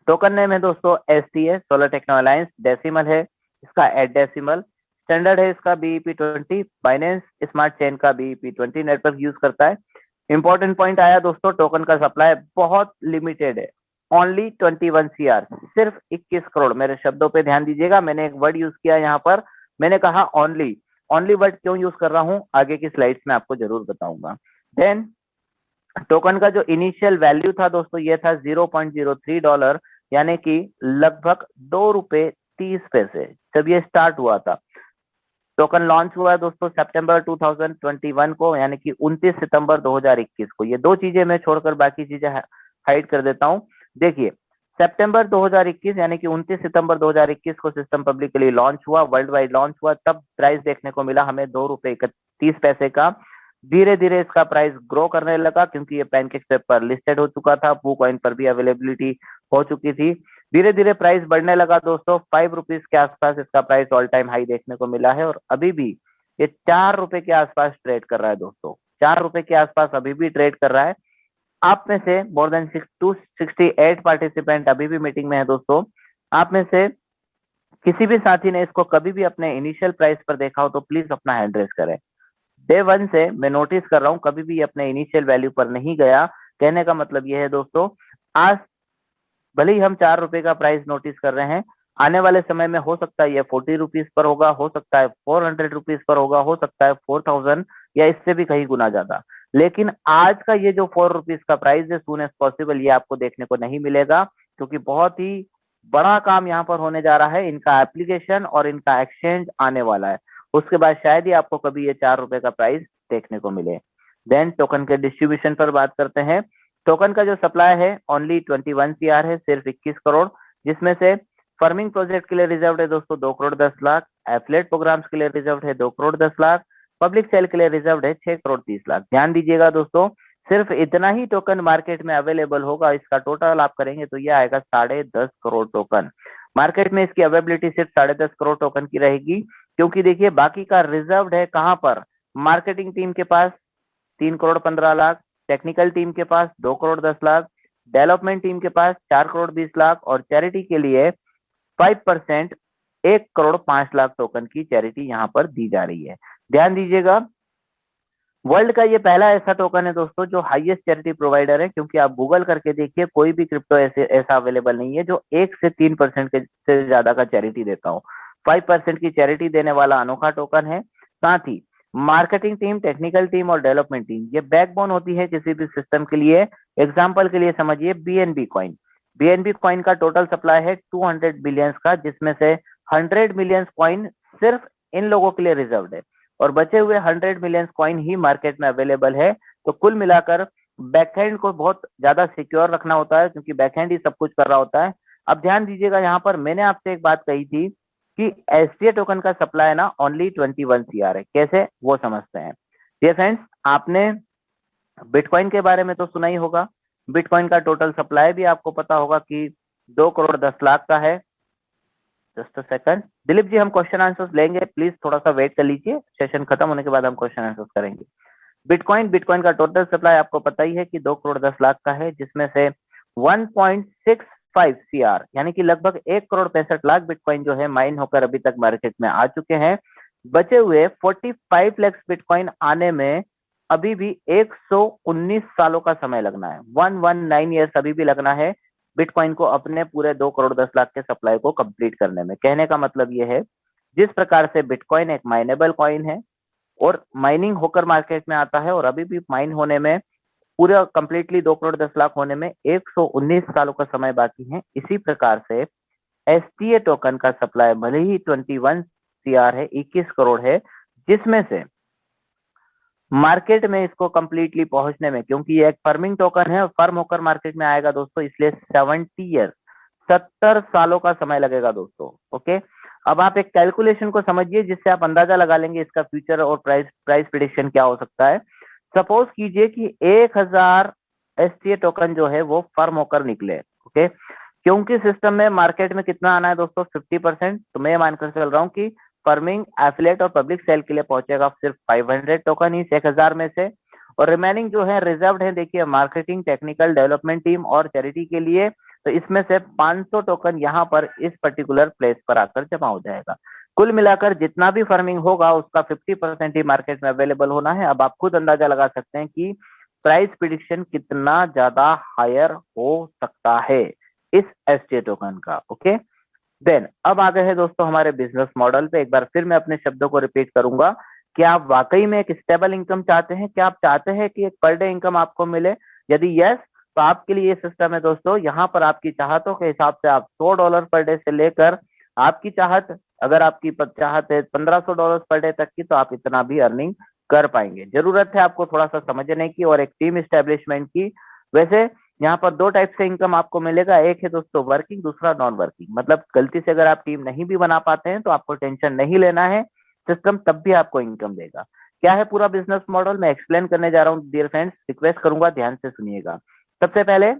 टोकन नेम है दोस्तों STA, solar techno alliance. Decimal है इसका 8 डेसिमल। स्टैंडर्ड है इसका BEP20। बाइनेंस स्मार्ट चेन का BEP20 नेटवर्क यूज करता है। इंपॉर्टेंट पॉइंट आया दोस्तों, टोकन का सप्लाई बहुत लिमिटेड है, ओनली 21 CR, सिर्फ 21 करोड़। मेरे शब्दों पे ध्यान दीजिएगा, मैंने एक वर्ड यूज किया यहाँ पर, मैंने कहा ओनली। ओनली वर्ड क्यों यूज कर रहा हूं, आगे की स्लाइड्स में आपको जरूर बताऊंगा। देन टोकन का जो इनिशियल वैल्यू था दोस्तों, ये था $0.03, यानी कि लगभग ₹2.30 जब ये स्टार्ट हुआ था। टोकन लॉन्च हुआ है दोस्तों सितंबर 2021 को, यानी कि 29 सितंबर 2021 को। ये दो चीजें मैं छोड़कर बाकी चीजें हाइड कर देता हूं। देखिए, सितंबर 2021 यानी कि 29 सितंबर 2021 को सिस्टम पब्लिकली लॉन्च हुआ, वर्ल्ड वाइड लॉन्च हुआ। तब प्राइस देखने को मिला हमें ₹2.31 का। धीरे धीरे इसका प्राइस ग्रो करने लगा, क्योंकि ये पैनकेक पर लिस्टेड हो चुका था, वू कॉइन पर भी अवेलेबिलिटी हो चुकी थी। धीरे धीरे प्राइस बढ़ने लगा दोस्तों। ₹5 के आसपास इसका प्राइस ऑल टाइम हाई देखने को मिला है, और अभी भी ये ₹4 के आसपास ट्रेड कर रहा है दोस्तों। ₹4 के आसपास अभी भी ट्रेड कर रहा है। आप में से मोर देन 268 पार्टिसिपेंट अभी भी मीटिंग में है दोस्तों। आप में से किसी भी साथी ने इसको कभी भी अपने इनिशियल प्राइस पर देखा हो तो प्लीज अपना हैंड रेस करें। डे 1 से मैं नोटिस कर रहा हूं कभी भी अपने इनिशियल वैल्यू पर नहीं गया। कहने का मतलब यह है दोस्तों, आज भले ही हम ₹4 का प्राइस नोटिस कर रहे हैं, आने वाले समय में हो सकता है ये ₹40 पर होगा, हो सकता है ₹400 पर होगा, हो सकता है 4000 या इससे भी कहीं गुना ज्यादा। लेकिन आज का ये जो ₹4 का प्राइस है, सून एज पॉसिबल ये आपको देखने को नहीं मिलेगा, क्योंकि बहुत ही बड़ा काम यहाँ पर होने जा रहा है। इनका एप्लीकेशन और इनका एक्सचेंज आने वाला है, उसके बाद शायद ही आपको कभी ये ₹4 का प्राइस देखने को मिले। देन टोकन के डिस्ट्रीब्यूशन पर बात करते हैं। टोकन का जो सप्लाई है ओनली 21 CR है, सिर्फ 21 करोड़, जिसमें से फर्मिंग प्रोजेक्ट के लिए रिजर्व है दोस्तों 2 करोड़ 10 लाख, एफलेट प्रोग्राम्स के लिए रिजर्व है 2 करोड़ 10 लाख, पब्लिक सेल के लिए रिजर्व है 6 करोड़ 30 लाख। ध्यान दीजिएगा दोस्तों, सिर्फ इतना ही टोकन मार्केट में अवेलेबल होगा। इसका टोटल आप करेंगे तो ये आएगा 10.5 करोड़ टोकन। मार्केट में इसकी अवेलेबिलिटी सिर्फ 10.5 करोड़ टोकन की रहेगी, क्योंकि देखिए बाकी का रिजर्व है कहां पर, मार्केटिंग टीम के पास 3 करोड़ 15 लाख, टेक्निकल टीम के पास 2 करोड़ 10 लाख, डेवलपमेंट टीम के पास 4 करोड़ 20 लाख, और चैरिटी के लिए 5% 1 करोड़ 5 लाख टोकन की चैरिटी यहाँ पर दी जा रही है। ध्यान दीजिएगा, वर्ल्ड का ये पहला ऐसा टोकन है दोस्तों जो हाईएस्ट चैरिटी प्रोवाइडर है, क्योंकि आप गूगल करके देखिए कोई भी क्रिप्टो ऐसा अवेलेबल नहीं है जो 1 से 3% के से ज्यादा का चैरिटी देता हो। 5% की चैरिटी देने वाला अनोखा टोकन है। साथ ही मार्केटिंग टीम, टेक्निकल टीम और डेवलपमेंट टीम ये बैकबोन होती है किसी भी सिस्टम के लिए। एग्जाम्पल के लिए समझिए BNB कॉइन। BNB कॉइन का टोटल सप्लाई है 200 बिलियंस का, जिसमें से 100 मिलियंस कॉइन सिर्फ इन लोगों के लिए रिजर्व है, और बचे हुए 100 मिलियंस कॉइन ही मार्केट में अवेलेबल है। तो कुल मिलाकर बैकएंड को बहुत ज्यादा सिक्योर रखना होता है, क्योंकि बैकएंड ही सब कुछ कर रहा होता है। अब ध्यान दीजिएगा, यहाँ पर मैंने आपसे एक बात कही थी कि STA टोकन का सप्लाई ना ओनली 21 CR है। कैसे, वो समझते हैं। डियर फ्रेंड्स, आपने बिटकॉइन के बारे में तो सुना ही होगा। बिटकॉइन का टोटल सप्लाई भी आपको पता होगा कि 2 करोड़ 10 लाख का है। Just a second Dilip ji, हम क्वेश्चन आंसर्स लेंगे, प्लीज थोड़ा सा वेट कर लीजिए, सेशन खत्म होने के बाद हम क्वेश्चन आंसर्स करेंगे। बिटकॉइन बिटकॉइन का टोटल सप्लाई आपको पता ही है कि 2 करोड़ 10 लाख का है, जिसमें से 1.65 CR यानी कि लगभग 1 करोड़ 65 लाख बिटकॉइन जो है माइन होकर अभी तक मार्केट में आ चुके हैं। बचे हुए 45 लाख बिटकॉइन आने में अभी भी 119 सालों का समय लगना है। 119 ईयर्स अभी भी लगना है बिटकॉइन को अपने पूरे 2 करोड़ 10 लाख के सप्लाई को कंप्लीट करने में। कहने का मतलब यह है, जिस प्रकार से बिटकॉइन एक माइनेबल कॉइन है और माइनिंग होकर मार्केट में आता है और अभी भी माइन होने में पूरा कंप्लीटली 2 करोड़ 10 लाख होने में 119 सालों का समय बाकी है, इसी प्रकार से एसटीए टोकन का सप्लाई भले ही 21 CR है, 21 करोड़ है, जिसमें से मार्केट में इसको कंप्लीटली पहुंचने में, क्योंकि ये एक फर्मिंग टोकन है और फर्म होकर मार्केट में आएगा दोस्तों, इसलिए 70 ईयर्स 70 सालों का समय लगेगा दोस्तों। ओके, अब आप एक कैलकुलेशन को समझिए जिससे आप अंदाजा लगा लेंगे इसका फ्यूचर और प्राइस प्राइस प्रिडिक्शन क्या हो सकता है। सपोज कीजिए कि 1000 एसटीए टोकन जो है वो फर्म होकर निकले। ओके, क्योंकि सिस्टम में मार्केट में कितना आना है दोस्तों 50%, तो मैं मानकर चल रहा हूँ कि फर्मिंग एफिलेट और पब्लिक सेल के लिए पहुंचेगा सिर्फ 500 टोकन ही 1000 में से, और रिमेनिंग जो है रिजर्व्ड है, देखिए मार्केटिंग, टेक्निकल डेवलपमेंट टीम और चैरिटी के लिए। तो इसमें से 500 टोकन यहाँ पर इस पर्टिकुलर प्लेस पर आकर जमा हो जाएगा। कुल मिलाकर जितना भी फर्मिंग होगा उसका 50% ही मार्केट में अवेलेबल होना है। अब आप खुद अंदाजा लगा सकते हैं कि प्राइस प्रिडिक्शन कितना ज्यादा हायर हो सकता है इस एसटीए टोकन का। ओके, देन अब आ गए हैं दोस्तों हमारे बिजनेस मॉडल पे। एक बार फिर मैं अपने शब्दों को रिपीट करूंगा। क्या आप वाकई में एक स्टेबल इनकम चाहते हैं? क्या आप चाहते हैं कि एक पर डे इनकम आपको मिले? यदि यस, तो आपके लिए ये सिस्टम है दोस्तों। यहाँ पर आपकी चाहतों के हिसाब से आप $100 पर डे से लेकर आपकी चाहत, अगर आपकी चाहत है $1500 पर डे तक की, तो आप इतना भी अर्निंग कर पाएंगे। जरूरत है आपको थोड़ा सा समझने की और एक टीम स्टैब्लिशमेंट की। वैसे यहाँ पर 2 टाइप से इनकम आपको मिलेगा, एक है दोस्तों वर्किंग, दूसरा नॉन वर्किंग। मतलब गलती से अगर आप टीम नहीं भी बना पाते हैं तो आपको टेंशन नहीं लेना है, सिस्टम तब भी आपको इनकम देगा। क्या है पूरा बिजनेस मॉडल, मैं एक्सप्लेन करने जा रहा हूँ डियर फ्रेंड्स, रिक्वेस्ट करूंगा ध्यान से सुनिएगा। सबसे पहले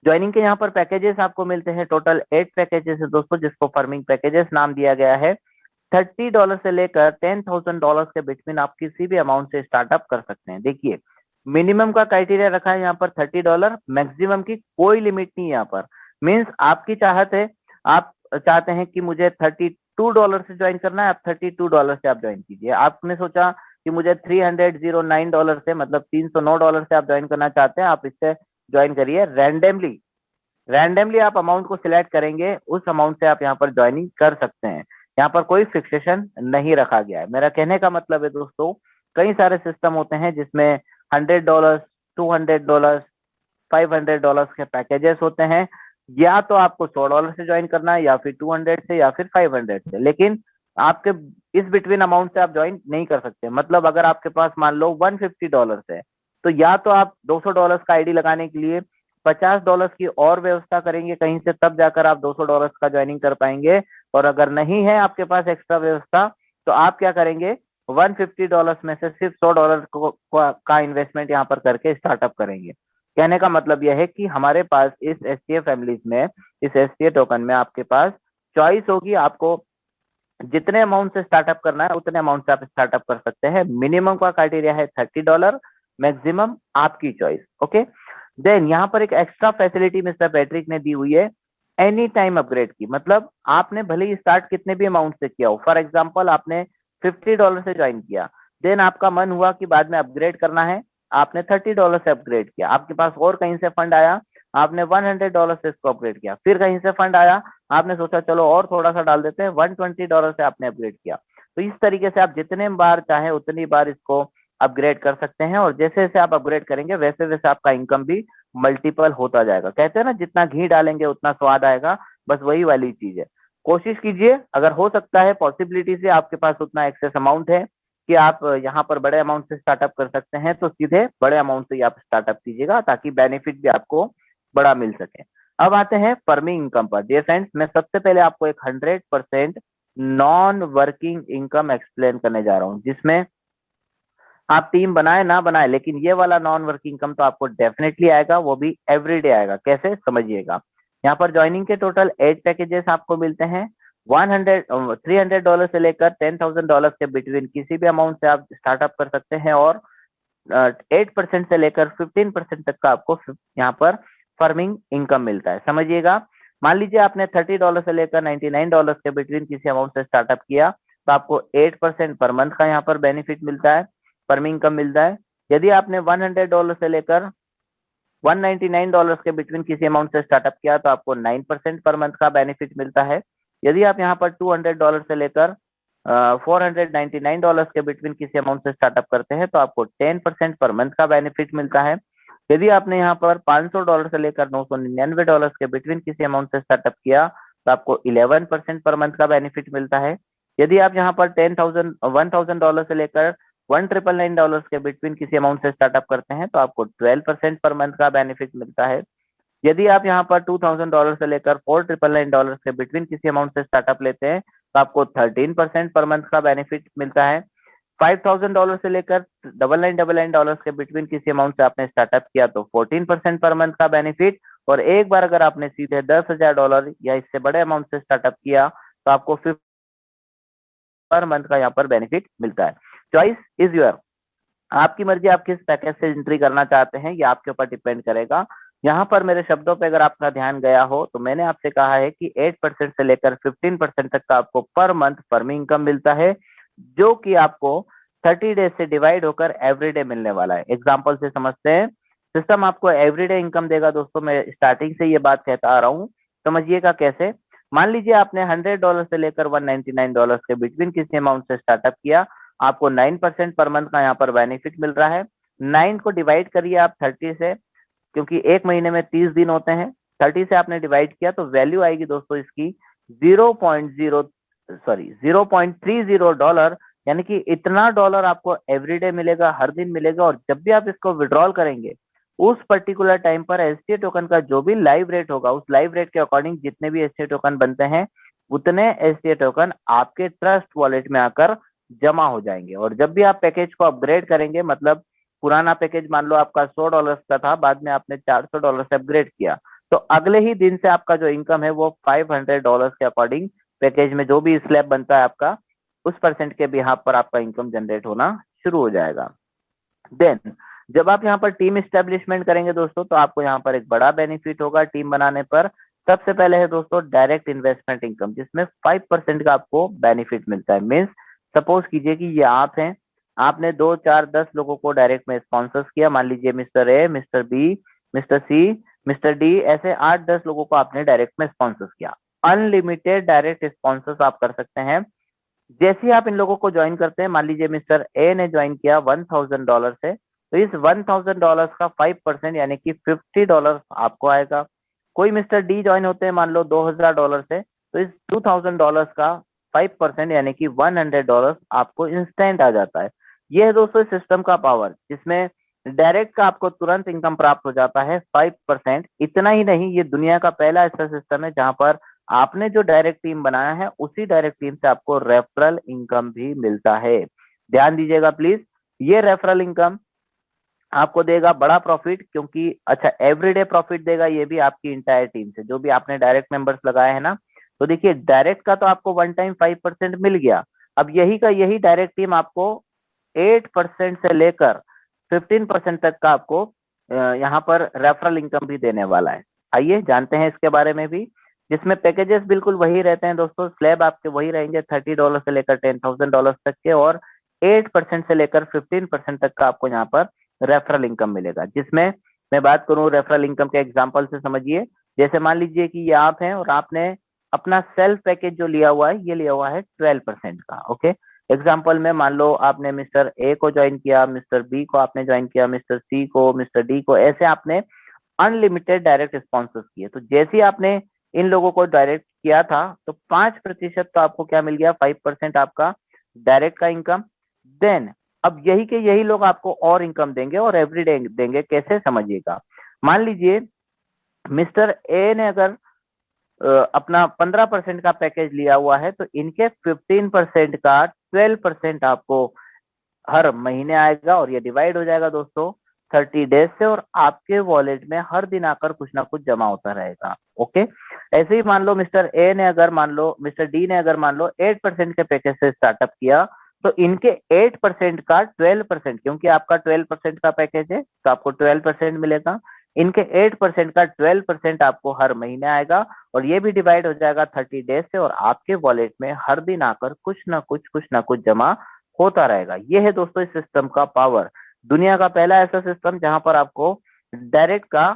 ज्वाइनिंग के यहाँ पर पैकेजेस आपको मिलते हैं, टोटल 8 पैकेजेस है दोस्तों, जिसको फर्मिंग पैकेजेस नाम दिया गया है। $30 से लेकर $10,000 के बिटवीन आप किसी भी अमाउंट से स्टार्टअप कर सकते हैं। देखिए मिनिमम का क्राइटेरिया रखा है यहाँ पर $30, मैक्सिमम की कोई लिमिट नहीं है यहाँ पर। मीन्स आपकी चाहत है, आप चाहते हैं कि मुझे $32 से ज्वाइन करना है, आप $32 से आप ज्वाइन कीजिए। आपने सोचा कि मुझे $309 से, मतलब $309 से आप ज्वाइन करना चाहते हैं, आप इससे ज्वाइन करिए। रैंडमली रैंडमली आप अमाउंट को सिलेक्ट करेंगे, उस अमाउंट से आप यहाँ पर ज्वाइनिंग कर सकते हैं। यहाँ पर कोई फिक्सेशन नहीं रखा गया है। मेरा कहने का मतलब है दोस्तों, कई सारे सिस्टम होते हैं जिसमें $100, $200, $500 के पैकेजेस होते हैं। या तो आपको $100 से ज्वाइन करना है, या फिर 200 से, या फिर 500 से, लेकिन आपके इस बिटवीन अमाउंट से आप ज्वाइन नहीं कर सकते। मतलब अगर आपके पास मान लो $150 है, तो या तो आप $200 का आईडी लगाने के लिए $50 की और व्यवस्था करेंगे कहीं से, तब जाकर आप $200 का ज्वाइनिंग कर पाएंगे। और अगर नहीं है आपके पास एक्स्ट्रा व्यवस्था, तो आप क्या करेंगे, $150 में से सिर्फ $100 का इन्वेस्टमेंट यहाँ पर करके स्टार्टअप करेंगे। कहने का मतलब यह है कि हमारे पास इस एसटीए फैमिलीज में, इस एसटीए टोकन में आपके पास चॉइस होगी। आपको जितने अमाउंट से स्टार्टअप करना है उतने अमाउंट से आप स्टार्टअप कर सकते हैं। मिनिमम का क्राइटेरिया है $30, मैक्सिमम आपकी चॉइस। ओके, देन यहाँ पर एक एक्स्ट्रा फैसिलिटी मिस्टर पैट्रिक ने दी हुई है, एनी टाइम अपग्रेड की। मतलब आपने भले ही स्टार्ट कितने भी अमाउंट से किया हो, फॉर एग्जाम्पल आपने $50 से ज्वाइन किया, देन आपका मन हुआ कि बाद में अपग्रेड करना है, आपने $30 से अपग्रेड किया, आपके पास और कहीं से फंड आया, आपने $100 से इसको अपग्रेड किया, फिर कहीं से फंड आया, आपने सोचा चलो और थोड़ा सा डाल देते हैं, $120 से आपने अपग्रेड किया। तो इस तरीके से आप जितने बार चाहे उतनी बार इसको अपग्रेड कर सकते हैं, और जैसे जैसे आप अपग्रेड करेंगे वैसे वैसे आपका इनकम भी मल्टीपल होता जाएगा। कहते हैं ना, जितना घी डालेंगे उतना स्वाद आएगा, बस वही वाली चीज है। कोशिश कीजिए, अगर हो सकता है पॉसिबिलिटी से आपके पास उतना एक्सेस अमाउंट है कि आप यहाँ पर बड़े अमाउंट से स्टार्टअप कर सकते हैं, तो सीधे बड़े अमाउंट से ही आप स्टार्टअप कीजिएगा, ताकि बेनिफिट भी आपको बड़ा मिल सके। अब आते हैं फर्मिंग इनकम पर। डियर फ्रेंड्स, मैं सबसे पहले आपको एक 100% नॉन वर्किंग इनकम एक्सप्लेन करने जा रहा हूँ, जिसमें आप टीम बनाए ना बनाए, लेकिन ये वाला नॉन वर्किंग इनकम तो आपको डेफिनेटली आएगा, वो भी एवरीडे आएगा। कैसे, समझिएगा। यहाँ पर ज्वाइनिंग के टोटल 8 पैकेजेस आपको मिलते हैं। 300 डॉलर से लेकर $10,000 के बिटवीन किसी भी अमाउंट से आप स्टार्टअप कर सकते हैं, और 8% से लेकर 15% तक का आपको यहाँ पर फर्मिंग इनकम मिलता है। समझिएगा, मान लीजिए आपने $30 से लेकर $99 के बिटवीन किसी अमाउंट से स्टार्टअप किया, तो आपको 8% पर मंथ का यहाँ पर बेनिफिट मिलता है, फर्मिंग इनकम मिलता है। यदि आपने $100 से लेकर $199 के बिटवीन किसी अमाउंट से स्टार्टअप किया, तो आपको 9% पर मंथ का बेनिफिट मिलता है। यदि आप यहाँ पर $200 से लेकर $499 के बिटवीन किसी अमाउंट से स्टार्टअप करते हैं, तो आपको 10% पर मंथ का बेनिफिट मिलता है। यदि आपने यहाँ पर $500 से लेकर $999 के बिटवीन किसी अमाउंट से स्टार्टअप किया, तो आपको 11% पर मंथ का बेनिफिट मिलता है। यदि आप यहाँ पर $1,000 से लेकर $1,999 के बिटवीन किसी अमाउंट से स्टार्टअप करते हैं, तो आपको 12% पर मंथ का बेनिफिट मिलता है। यदि आप यहाँ पर $2,000 से लेकर $4,999 के बिटवीन किसी अमाउंट से स्टार्टअप लेते हैं, तो आपको 13% पर मंथ का बेनिफिट मिलता है। $5,000 से लेकर $999 के बिटवीन किसी अमाउंट से आपने स्टार्टअप किया, तो 14% पर मंथ का बेनिफिट। और एक बार अगर आपने सीधे $10,000 या इससे बड़े अमाउंट से स्टार्टअप किया, तो आपको 50 पर मंथ का यहाँ पर बेनिफिट मिलता है। चॉइस इज योर, आपकी मर्जी, आप किस पैकेज से एंट्री करना चाहते हैं, ये आपके ऊपर डिपेंड करेगा। यहाँ पर मेरे शब्दों पे अगर आपका ध्यान गया हो, तो मैंने आपसे कहा है कि 8% से लेकर 15% तक का आपको पर मंथ फर्मिंग इनकम मिलता है, जो कि आपको 30 डेज से डिवाइड होकर एवरीडे मिलने वाला है। एग्जाम्पल से समझते हैं, सिस्टम आपको एवरीडे इनकम देगा। दोस्तों, मैं स्टार्टिंग से ये बात कहता आ रहा हूँ, समझिएगा कैसे। मान लीजिए आपने $100 से लेकर $199 के बिटवीन किसी अमाउंट से स्टार्टअप किया, आपको 9% पर मंथ का यहाँ पर बेनिफिट मिल रहा है। 9 को डिवाइड करिए आप 30 से, क्योंकि एक महीने में 30 दिन होते हैं। 30 से आपने डिवाइड किया, तो वैल्यू आएगी दोस्तों इसकी 0.30 डॉलर, यानी कि इतना डॉलर आपको एवरीडे मिलेगा, हर दिन मिलेगा। और जब भी आप इसको विड्रॉल करेंगे, उस पर्टिकुलर टाइम पर एसटी टोकन का जो भी लाइव रेट होगा, उस लाइव रेट के अकॉर्डिंग जितने भी एसटी टोकन बनते हैं, उतने एसटी टोकन आपके ट्रस्ट वॉलेट में आकर जमा हो जाएंगे। और जब भी आप पैकेज को अपग्रेड करेंगे, मतलब पुराना पैकेज मान लो आपका $100 का था, बाद में आपने $400 से अपग्रेड किया, तो अगले ही दिन से आपका जो इनकम है वो $500 के अकॉर्डिंग पैकेज में जो भी स्लैब बनता है आपका, उस परसेंट के बिहाफ पर आपका इनकम जनरेट होना शुरू हो जाएगा। देन जब आप यहाँ पर टीम स्टेब्लिशमेंट करेंगे दोस्तों, तो आपको यहाँ पर एक बड़ा बेनिफिट होगा टीम बनाने पर। सबसे पहले है दोस्तों डायरेक्ट इन्वेस्टमेंट इनकम, जिसमें 5% का आपको बेनिफिट मिलता है। मीन्स सपोज कीजिए कि ये आप हैं, आपने 2 4 10 लोगों को डायरेक्ट में स्पॉन्सर्स किया। मान लीजिए mister A, mister B, mister C, mister D, ऐसे 8 10 लोगों को आपने डायरेक्ट में स्पॉन्सर्स किया। अनलिमिटेड डायरेक्ट स्पॉन्सर्स आप कर सकते हैं। जैसे ही आप इन लोगों को ज्वाइन करते हैं, मान लीजिए मिस्टर ए ने ज्वाइन किया $1,000 से, तो इस $1,000 का 5% यानी कि $50 आपको आएगा। कोई मिस्टर डी ज्वाइन होते हैं मान लो $2,000 से, तो इस $2,000 का 5% यानी कि $100 आपको इंस्टेंट आ जाता है। ये है दोस्तों सिस्टम का पावर, जिसमें डायरेक्ट का आपको तुरंत इनकम प्राप्त हो जाता है 5%। इतना ही नहीं, ये दुनिया का पहला ऐसा सिस्टम है जहां पर आपने जो डायरेक्ट टीम बनाया है, उसी डायरेक्ट टीम से आपको रेफरल इनकम भी मिलता है। ध्यान दीजिएगा प्लीज, ये रेफरल इनकम आपको देगा बड़ा प्रॉफिट, क्योंकि अच्छा एवरीडे प्रॉफिट देगा ये भी आपकी इंटायर टीम से, जो भी आपने डायरेक्ट मेंबर्स लगाए हैं ना। तो देखिए, डायरेक्ट का तो आपको वन टाइम 5% मिल गया। अब यही का यही डायरेक्ट टीम आपको 8% से लेकर 15% तक का आपको यहाँ पर रेफरल इनकम भी देने वाला है। आइए जानते हैं इसके बारे में भी, जिसमें पैकेजेस बिल्कुल वही रहते हैं दोस्तों। स्लैब आपके वही रहेंगे $30 से लेकर $10,000 तक के, और 8% से लेकर 15% तक का आपको यहाँ पर रेफरल इनकम मिलेगा। जिसमें मैं बात करूं रेफरल इनकम के एग्जांपल से, समझिए। जैसे मान लीजिए कि ये आप हैं और आपने अपना सेल्फ पैकेज जो लिया हुआ है, ये लिया हुआ है 12% का। ओके, एग्जांपल में मान लो आपने मिस्टर ए को ज्वाइन किया, मिस्टर बी को आपने ज्वाइन किया, मिस्टर सी को, मिस्टर डी को, ऐसे आपने अनलिमिटेड डायरेक्ट स्पॉन्सर्स किए। तो जैसे ही आपने इन लोगों को डायरेक्ट किया था, तो 5% तो आपको क्या मिल गया, 5% आपका डायरेक्ट का इनकम। देन अब यही के यही लोग आपको और इनकम देंगे, और एवरीडे देंगे। कैसे, समझिएगा। मान लीजिए मिस्टर ए ने अगर अपना 15% का पैकेज लिया हुआ है, तो इनके 15% का 12% आपको हर महीने आएगा और ये डिवाइड हो जाएगा दोस्तों 30 डेज से, और आपके वॉलेट में हर दिन आकर कुछ ना कुछ जमा होता रहेगा। ओके, ऐसे ही मान लो मिस्टर डी ने अगर मान लो 8% के पैकेज से स्टार्टअप किया, तो इनके 8% का 12%, क्योंकि आपका 12% का पैकेज है तो आपको 12% मिलेगा, इनके 8% का 12% आपको हर महीने आएगा, और ये भी डिवाइड हो जाएगा 30 डेज से, और आपके वॉलेट में हर दिन आकर कुछ ना कुछ जमा होता रहेगा। ये है दोस्तों इस सिस्टम का पावर। दुनिया का पहला ऐसा सिस्टम जहां पर आपको डायरेक्ट का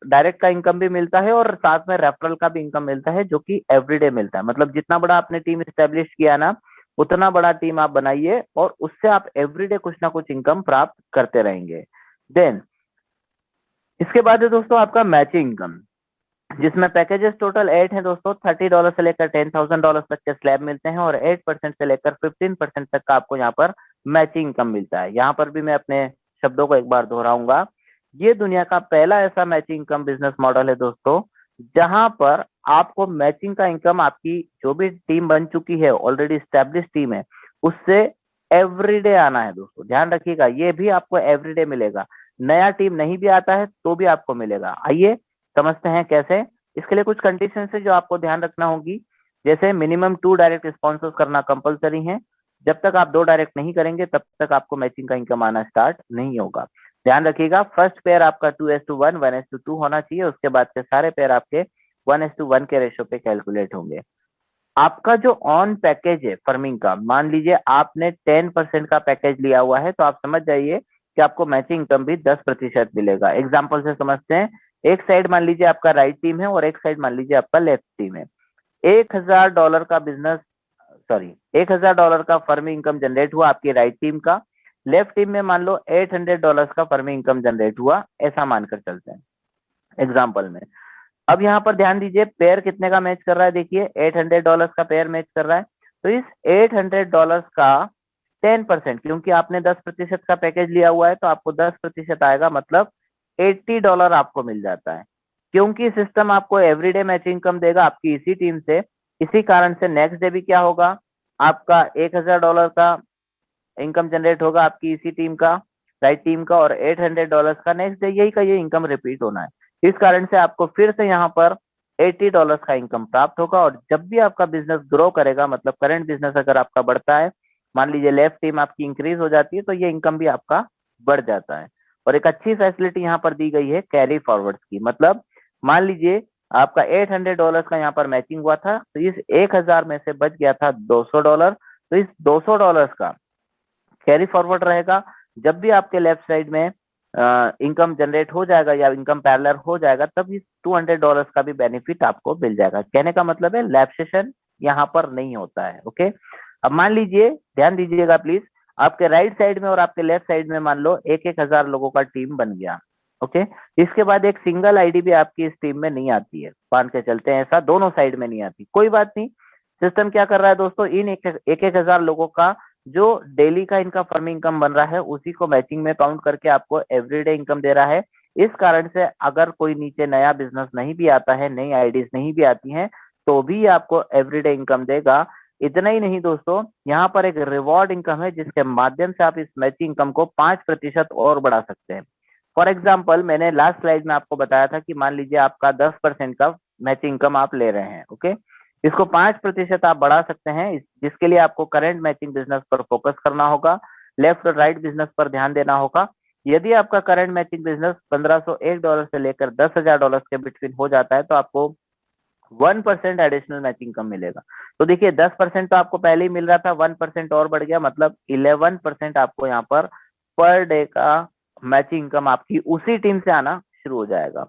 डायरेक्ट का इनकम भी मिलता है और साथ में रेफरल का भी इनकम मिलता है, जो कि एवरीडे मिलता है। मतलब जितना बड़ा आपने टीम स्टेब्लिश किया ना, उतना बड़ा टीम आप बनाइए और उससे आप एवरीडे कुछ ना कुछ इनकम प्राप्त करते रहेंगे। देन इसके बाद है दोस्तों आपका मैचिंग इनकम, जिसमें पैकेजेस टोटल 8 हैं दोस्तों। $30 से लेकर $10,000 तक के स्लैब मिलते हैं, और 8% से लेकर 15% तक का आपको यहाँ पर मैचिंग इनकम मिलता है। यहाँ पर भी मैं अपने शब्दों को एक बार दोहराऊंगा, ये दुनिया का पहला ऐसा मैचिंग इनकम बिजनेस मॉडल है दोस्तों, जहां पर आपको मैचिंग का इनकम आपकी जो भी टीम बन चुकी है, ऑलरेडी स्टैब्लिश टीम है, उससे एवरीडे आना है दोस्तों। ध्यान रखिएगा, ये भी आपको एवरीडे मिलेगा। नया टीम नहीं भी आता है तो भी आपको मिलेगा। आइए समझते हैं कैसे। इसके लिए कुछ कंडीशन है जो आपको ध्यान रखना होगी, जैसे मिनिमम 2 डायरेक्ट स्पॉन्सर्स करना कंपलसरी है। जब तक आप 2 डायरेक्ट नहीं करेंगे तब तक आपको मैचिंग का इनकम आना स्टार्ट नहीं होगा। ध्यान रखिएगा, फर्स्ट पेयर आपका 2:1, 1:2 होना चाहिए, उसके बाद के सारे पेयर आपके 1:1 के रेशो पे कैलकुलेट होंगे। आपका जो ऑन पैकेज है फर्मिंग का, मान लीजिए आपने 10% का पैकेज लिया हुआ है, तो आप समझ जाइए कि आपको मैचिंग इनकम भी 10% मिलेगा। एग्जाम्पल से समझते हैं, एक साइड मान लीजिए आपका राइट टीम है और एक साइड मान लीजिए आपका लेफ्ट टीम है। $1,000 का बिजनेस, सॉरी, $1,000 का फर्मिंग इनकम जनरेट हुआ आपकी राइट टीम का, लेफ्ट टीम में मान लो $800 का फर्मिंग इनकम जनरेट हुआ, ऐसा मानकर चलते हैं एग्जाम्पल में। अब यहाँ पर ध्यान दीजिए, पेयर कितने का मैच कर रहा है, देखिए $800 का पेयर मैच कर रहा है। तो इस $800 का 10%, क्योंकि आपने 10% का पैकेज लिया हुआ है तो आपको 10% आएगा, मतलब $80 आपको मिल जाता है। क्योंकि सिस्टम आपको एवरीडे मैचिंग इनकम देगा आपकी इसी टीम से, इसी कारण से नेक्स्ट डे भी क्या होगा, आपका $1,000 का इनकम जनरेट होगा आपकी इसी टीम का, राइट टीम का, और $800 का नेक्स्ट डे यही का ये इनकम रिपीट होना है। इस कारण से आपको फिर से यहाँ पर $80 का इनकम प्राप्त होगा। और जब भी आपका बिजनेस ग्रो करेगा, मतलब करंट बिजनेस अगर आपका बढ़ता है, मान लीजिए लेफ्ट टीम आपकी इंक्रीज हो जाती है, तो ये इनकम भी आपका बढ़ जाता है। और एक अच्छी फैसिलिटी यहाँ पर दी गई है कैरी फॉरवर्ड की, मतलब मान लीजिए आपका $800 का यहाँ पर मैचिंग हुआ था, तो इस 1,000 में से बच गया था $200, तो इस $200 का कैरी फॉरवर्ड रहेगा। जब भी आपके लेफ्ट साइड में इनकम जनरेट हो जाएगा या इनकम पैरेलल हो जाएगा, तब इस $200 का भी बेनिफिट आपको मिल जाएगा। कहने का मतलब है लैप्सेशन यहाँ पर नहीं होता है। ओके, अब मान लीजिए, ध्यान दीजिएगा प्लीज, आपके राइट साइड में और आपके लेफ्ट साइड में मान लो 1,000 लोगों का टीम बन गया। ओके, इसके बाद एक सिंगल आईडी भी आपकी इस टीम में नहीं आती है, मान के चलते हैं ऐसा दोनों साइड में नहीं आती, कोई बात नहीं। सिस्टम क्या कर रहा है दोस्तों, इन एक हजार लोगों का जो डेली का इनका फर्मिंग इनकम बन रहा है, उसी को मैचिंग में काउंट करके आपको एवरीडे इनकम दे रहा है। इस कारण से अगर कोई नीचे नया बिजनेस नहीं भी आता है, नई आईडीज नहीं भी आती हैं, तो भी आपको एवरीडे इनकम देगा। इतना ही नहीं दोस्तों, यहाँ पर एक रिवॉर्ड इनकम है, जिसके माध्यम से आप इस मैचिंग इनकम को 5% और बढ़ा सकते हैं। फॉर एग्जाम्पल, मैंने लास्ट स्लाइड में आपको बताया था कि मान लीजिए आपका 10% का मैचिंग इनकम आप ले रहे हैं। ओके, इसको 5% आप बढ़ा सकते हैं, जिसके लिए आपको करंट मैचिंग बिजनेस पर फोकस करना होगा, लेफ्ट और राइट बिजनेस पर ध्यान देना होगा। यदि आपका करंट मैचिंग बिजनेस $1,501 से लेकर $10,000 के बिटवीन हो जाता है, तो आपको 1% एडिशनल मैचिंग कम मिलेगा। तो देखिए 10% तो आपको पहले ही मिल रहा था, 1% और बढ़ गया, मतलब 11% आपको यहाँ पर डे का मैचिंग इनकम आपकी उसी टीम से आना शुरू हो जाएगा।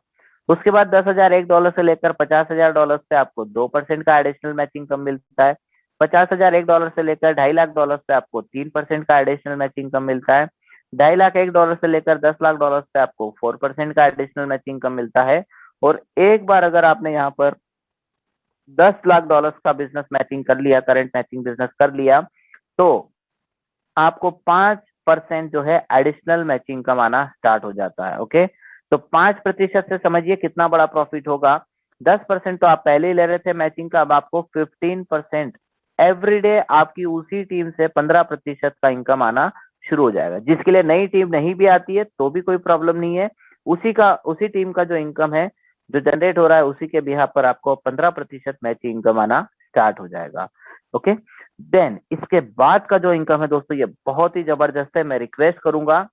उसके बाद $10,001 से लेकर $50,000 पे आपको 2% का एडिशनल मैचिंग इनकम मिलता है। $50,001 से लेकर $2.5 लाख पे आपको 3% का एडिशनल मैचिंग इनकम मिलता है। $2.5 लाख से लेकर $10 लाख पे आपको 4% का एडिशनल मैचिंग इनकम मिलता है। और एक बार अगर आपने यहाँ पर $10 लाख का बिजनेस मैचिंग कर लिया, करंट मैचिंग बिजनेस कर लिया, तो आपको 5% जो है एडिशनल मैचिंग कमाना स्टार्ट हो जाता है। ओके, तो 5% से समझिए कितना बड़ा प्रॉफिट होगा। 10% तो आप पहले ही ले रहे थे मैचिंग का, अब आपको 15% एवरीडे आपकी उसी टीम से 15% का इनकम आना शुरू हो जाएगा। जिसके लिए नई टीम नहीं भी आती है तो भी कोई प्रॉब्लम नहीं है, उसी टीम का जो इनकम है जो जनरेट हो रहा है उसी के बिहाफ पर आपको 15% मैचिंग इनकम आना स्टार्ट हो जाएगा। ओके, देन इसके बाद का जो इनकम है दोस्तों ये बहुत ही जबरदस्त है। मैं रिक्वेस्ट करूंगा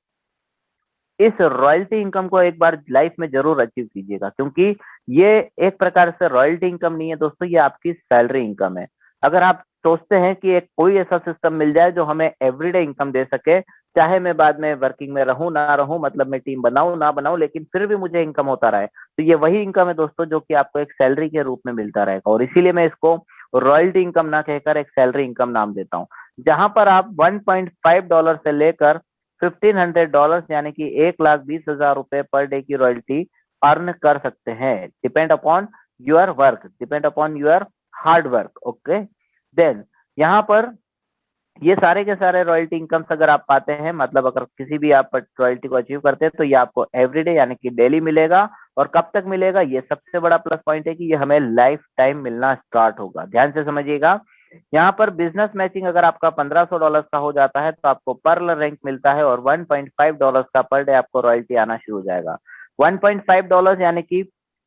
इस रॉयल्टी इनकम को एक बार लाइफ में जरूर अचीव कीजिएगा, क्योंकि ये एक प्रकार से रॉयल्टी इनकम नहीं है दोस्तों, ये आपकी सैलरी इनकम है। अगर आप सोचते हैं कि एक कोई ऐसा सिस्टम मिल जाए जो हमें एवरीडे इनकम दे सके, चाहे मैं बाद में वर्किंग में रहूं ना रहूं, मतलब मैं टीम बनाऊं ना बनाऊं, लेकिन फिर भी मुझे इनकम होता रहे, तो ये वही इनकम है दोस्तों जो कि आपको एक सैलरी के रूप में मिलता रहेगा। और इसीलिए मैं इसको रॉयल्टी इनकम ना कहकर एक सैलरी इनकम नाम देता हूँ, जहां पर आप $1.5 से लेकर $1,500 यानी कि 1,20,000 रुपए पर डे की रॉयल्टी अर्न कर सकते हैं। Depend upon your work, depend upon your hard work. Okay, then यहाँ पर ये सारे के सारे रॉयल्टी इनकम्स अगर आप पाते हैं, मतलब अगर किसी भी आप रॉयल्टी को अचीव करते हैं, तो ये आपको एवरीडे यानी कि डेली मिलेगा। और कब तक मिलेगा, ये सबसे बड़ा प्लस पॉइंट है कि ये हमें लाइफ टाइम मिलना स्टार्ट होगा। ध्यान से समझिएगा, यहाँ पर बिजनेस मैचिंग अगर आपका $1,500 का हो जाता है तो आपको पर्ल रैंक मिलता है, और $1.5 का पर डे आपको रॉयल्टी आना शुरू हो जाएगा। $1.5 यानी कि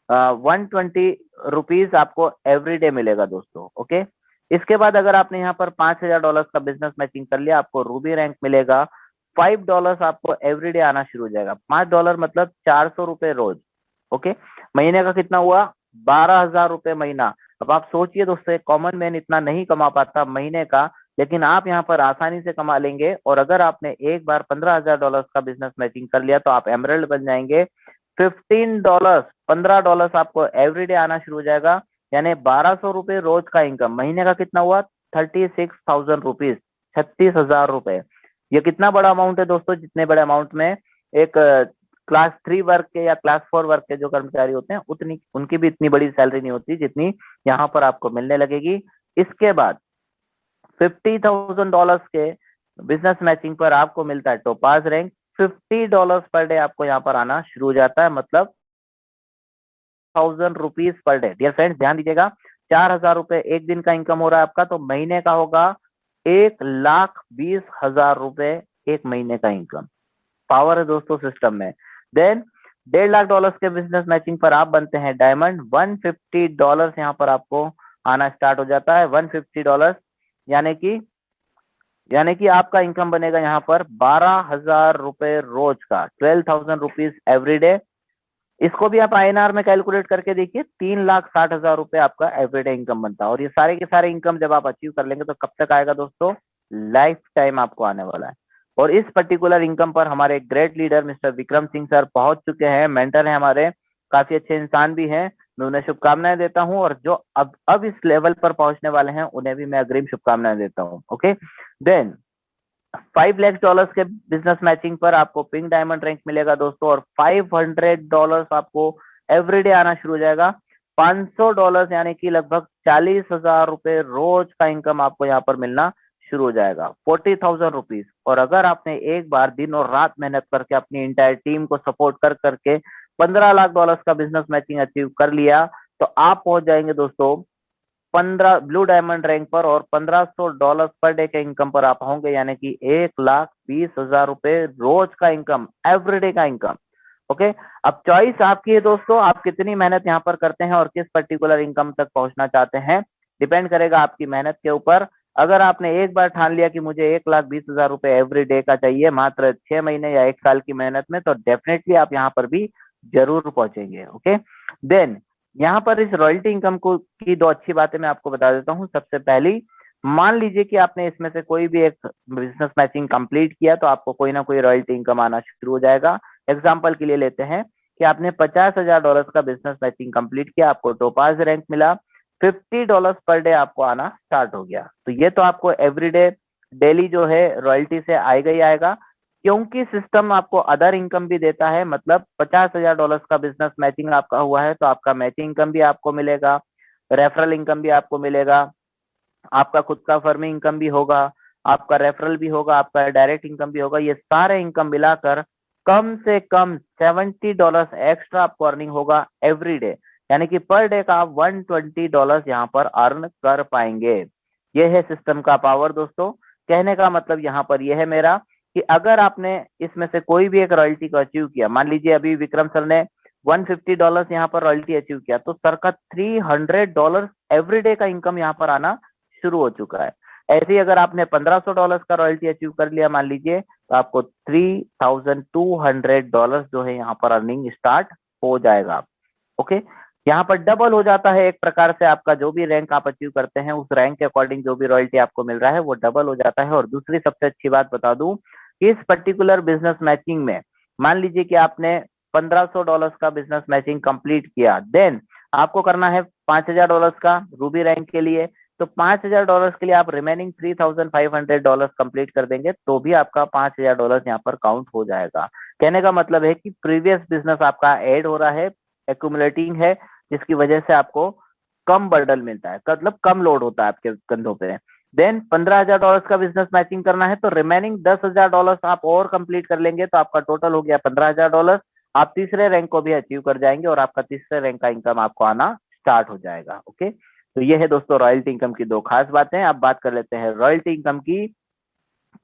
120 रुपीज आपको एवरीडे मिलेगा दोस्तों। ओके, इसके बाद अगर आपने यहाँ पर $5,000 का बिजनेस मैचिंग कर लिया, आपको रूबी रैंक मिलेगा। $5 आपको एवरीडे आना शुरू हो जाएगा। $5 मतलब 400 रुपए रोज। ओके, महीने का कितना हुआ, 12,000 रुपए महीना। अब आप सोचिए दोस्तों, एक कॉमन मैन इतना नहीं कमा पाता महीने का, लेकिन आप यहाँ पर आसानी से कमा लेंगे। और अगर आपने एक बार $15,000 का बिजनेस मैचिंग कर लिया तो आप एमरल्ड बन जाएंगे। $15 आपको एवरीडे आना शुरू हो जाएगा, यानी 1,200 रुपए रोज का इनकम। महीने का कितना हुआ, 36,000 रुपीज, 36,000 रुपए। ये कितना बड़ा अमाउंट है दोस्तों, जितने बड़े अमाउंट में एक क्लास 3 वर्ग के या क्लास 4 वर्ग के जो कर्मचारी होते हैं उतनी उनकी भी इतनी बड़ी सैलरी नहीं होती जितनी यहाँ पर आपको मिलने लगेगी। इसके बाद $50,000 के बिजनेस मैचिंग पर आपको मिलता है टोपाज रैंक। $50 पर डे आपको यहाँ पर आना शुरू हो जाता है, मतलब 1,000 rupees per day. Dear friends ध्यान दीजिएगा, 4,000 रुपए एक दिन का इनकम हो रहा है आपका, तो महीने का होगा 1,20,000 रुपए एक महीने का इनकम। पावर है दोस्तों सिस्टम में। देन $1.5 के बिजनेस मैचिंग पर आप बनते हैं डायमंड। $150 यहाँ पर आपको आना स्टार्ट हो जाता है। $150 यानी कि आपका इनकम बनेगा यहाँ पर 12,000 रुपए रोज का, 12,000 रुपीज एवरीडे। इसको भी आप आईएनआर में कैलकुलेट करके देखिए, 3,60,000 रुपए आपका एवरीडे इनकम बनता है। और ये सारे के सारे इनकम जब आप अचीव कर लेंगे तो कब तक आएगा दोस्तों, लाइफ टाइम आपको आने वाला है। और इस पर्टिकुलर इनकम पर हमारे great leader mister Vikram Singh sir पहुंच चुके हैं, मेंटर हैं हमारे, काफी अच्छे इंसान भी हैं। मैं उन्हें शुभकामनाएं देता हूं, और जो अब इस लेवल पर पहुंचने वाले हैं उन्हें भी मैं अग्रिम शुभकामनाएं देता हूं। ओके, देन $5 लाख के बिजनेस मैचिंग पर आपको पिंक डायमंड रैंक मिलेगा दोस्तों, और $500 आपको एवरीडे आना शुरू हो जाएगा। $500 यानी कि लगभग 40,000 रुपए रोज का इनकम आपको यहाँ पर मिलना शुरू हो जाएगा, 40,000 रुपीज। और अगर आपने एक बार दिन और रात मेहनत करके अपनी इंटायर टीम को सपोर्ट कर करके $15 लाख का बिजनेस मैचिंग अचीव कर लिया, तो आप पहुंच जाएंगे दोस्तों 15 ब्लू डायमंड रैंक पर, और $1,500 पर डे के इनकम पर आप होंगे, यानी कि 1,20,000 रुपए रोज का इनकम, एवरीडे का इनकम। ओके, अब चॉइस आपकी है दोस्तों, आप कितनी मेहनत यहाँ पर करते हैं और किस पर्टिकुलर इनकम तक पहुंचना चाहते हैं, डिपेंड करेगा आपकी मेहनत के ऊपर। अगर आपने एक बार ठान लिया कि मुझे 1,20,000 रुपए एवरी डे का चाहिए मात्र 6 महीने या 1 साल की मेहनत में, तो डेफिनेटली आप यहाँ पर भी जरूर पहुंचेंगे। ओके, देन यहाँ पर इस रॉयल्टी इनकम को की 2 अच्छी बातें मैं आपको बता देता हूँ। सबसे पहली, मान लीजिए कि आपने इसमें से कोई भी एक बिजनेस मैचिंग कंप्लीट किया, तो आपको कोई ना कोई रॉयल्टी इनकम आना शुरू हो जाएगा। एग्जाम्पल के लिए लेते हैं कि आपने $50,000 का बिजनेस मैचिंग कंप्लीट किया, आपको टोपाज रैंक मिला, $50 पर डे आपको आना स्टार्ट हो गया। तो ये तो आपको एवरीडे डेली जो है रॉयल्टी से आएगा ही आएगा, क्योंकि सिस्टम आपको अदर इनकम भी देता है। मतलब $50,000 का बिजनेस मैचिंग आपका हुआ है तो आपका मैचिंग इनकम भी आपको मिलेगा, रेफरल इनकम भी आपको मिलेगा, आपका खुद का फर्मिंग इनकम भी होगा, आपका रेफरल भी होगा, आपका डायरेक्ट इनकम भी होगा। ये सारे इनकम मिलाकर कम से कम $70 एक्स्ट्रा आपको अर्निंग होगा एवरी डे, यानी कि पर डे का आप $120 यहाँ पर अर्न कर पाएंगे। ये है सिस्टम का पावर दोस्तों। कहने का मतलब यहाँ पर यह है मेरा कि अगर आपने इसमें से कोई भी एक रॉयल्टी को अचीव किया, मान लीजिए अभी विक्रम सर ने $150 यहाँ पर रॉयल्टी अचीव किया, तो सर का $300 एवरीडे का इनकम यहाँ पर आना शुरू हो चुका है। ऐसे ही अगर आपने $1500 का रॉयल्टी अचीव कर लिया मान लीजिए, तो आपको $3200 जो है यहाँ पर अर्निंग स्टार्ट हो जाएगा। ओके, यहाँ पर डबल हो जाता है एक प्रकार से, आपका जो भी रैंक आप अचीव करते हैं उस रैंक के अकॉर्डिंग जो भी रॉयल्टी आपको मिल रहा है वो डबल हो जाता है। और दूसरी सबसे अच्छी बात बता दूं कि इस पर्टिकुलर बिजनेस मैचिंग में मान लीजिए कि आपने $1500 का बिजनेस मैचिंग कंप्लीट किया, देन आपको करना है $5000 का रूबी रैंक के लिए। तो $5000 के लिए आप रिमेनिंग $3500 कंप्लीट कर देंगे तो भी आपका $5000 यहाँ पर काउंट हो जाएगा। कहने का मतलब है कि प्रीवियस बिजनेस आपका ऐड हो रहा है, एक्यूमुलेटिंग है, जिसकी वजह से आपको कम बर्डन मिलता है, मतलब कम लोड होता है आपके कंधों पे। देन $15000 का बिजनेस मैचिंग करना है तो रिमेनिंग $10000 आप और कंप्लीट कर लेंगे तो आपका टोटल हो गया $15000। आप तीसरे रैंक को भी अचीव कर जाएंगे और आपका तीसरे रैंक का इनकम आपको आना स्टार्ट हो जाएगा। ओके, तो ये है दोस्तों रॉयल्टी इनकम की दो खास बातें। अब बात कर लेते हैं रॉयल्टी इनकम की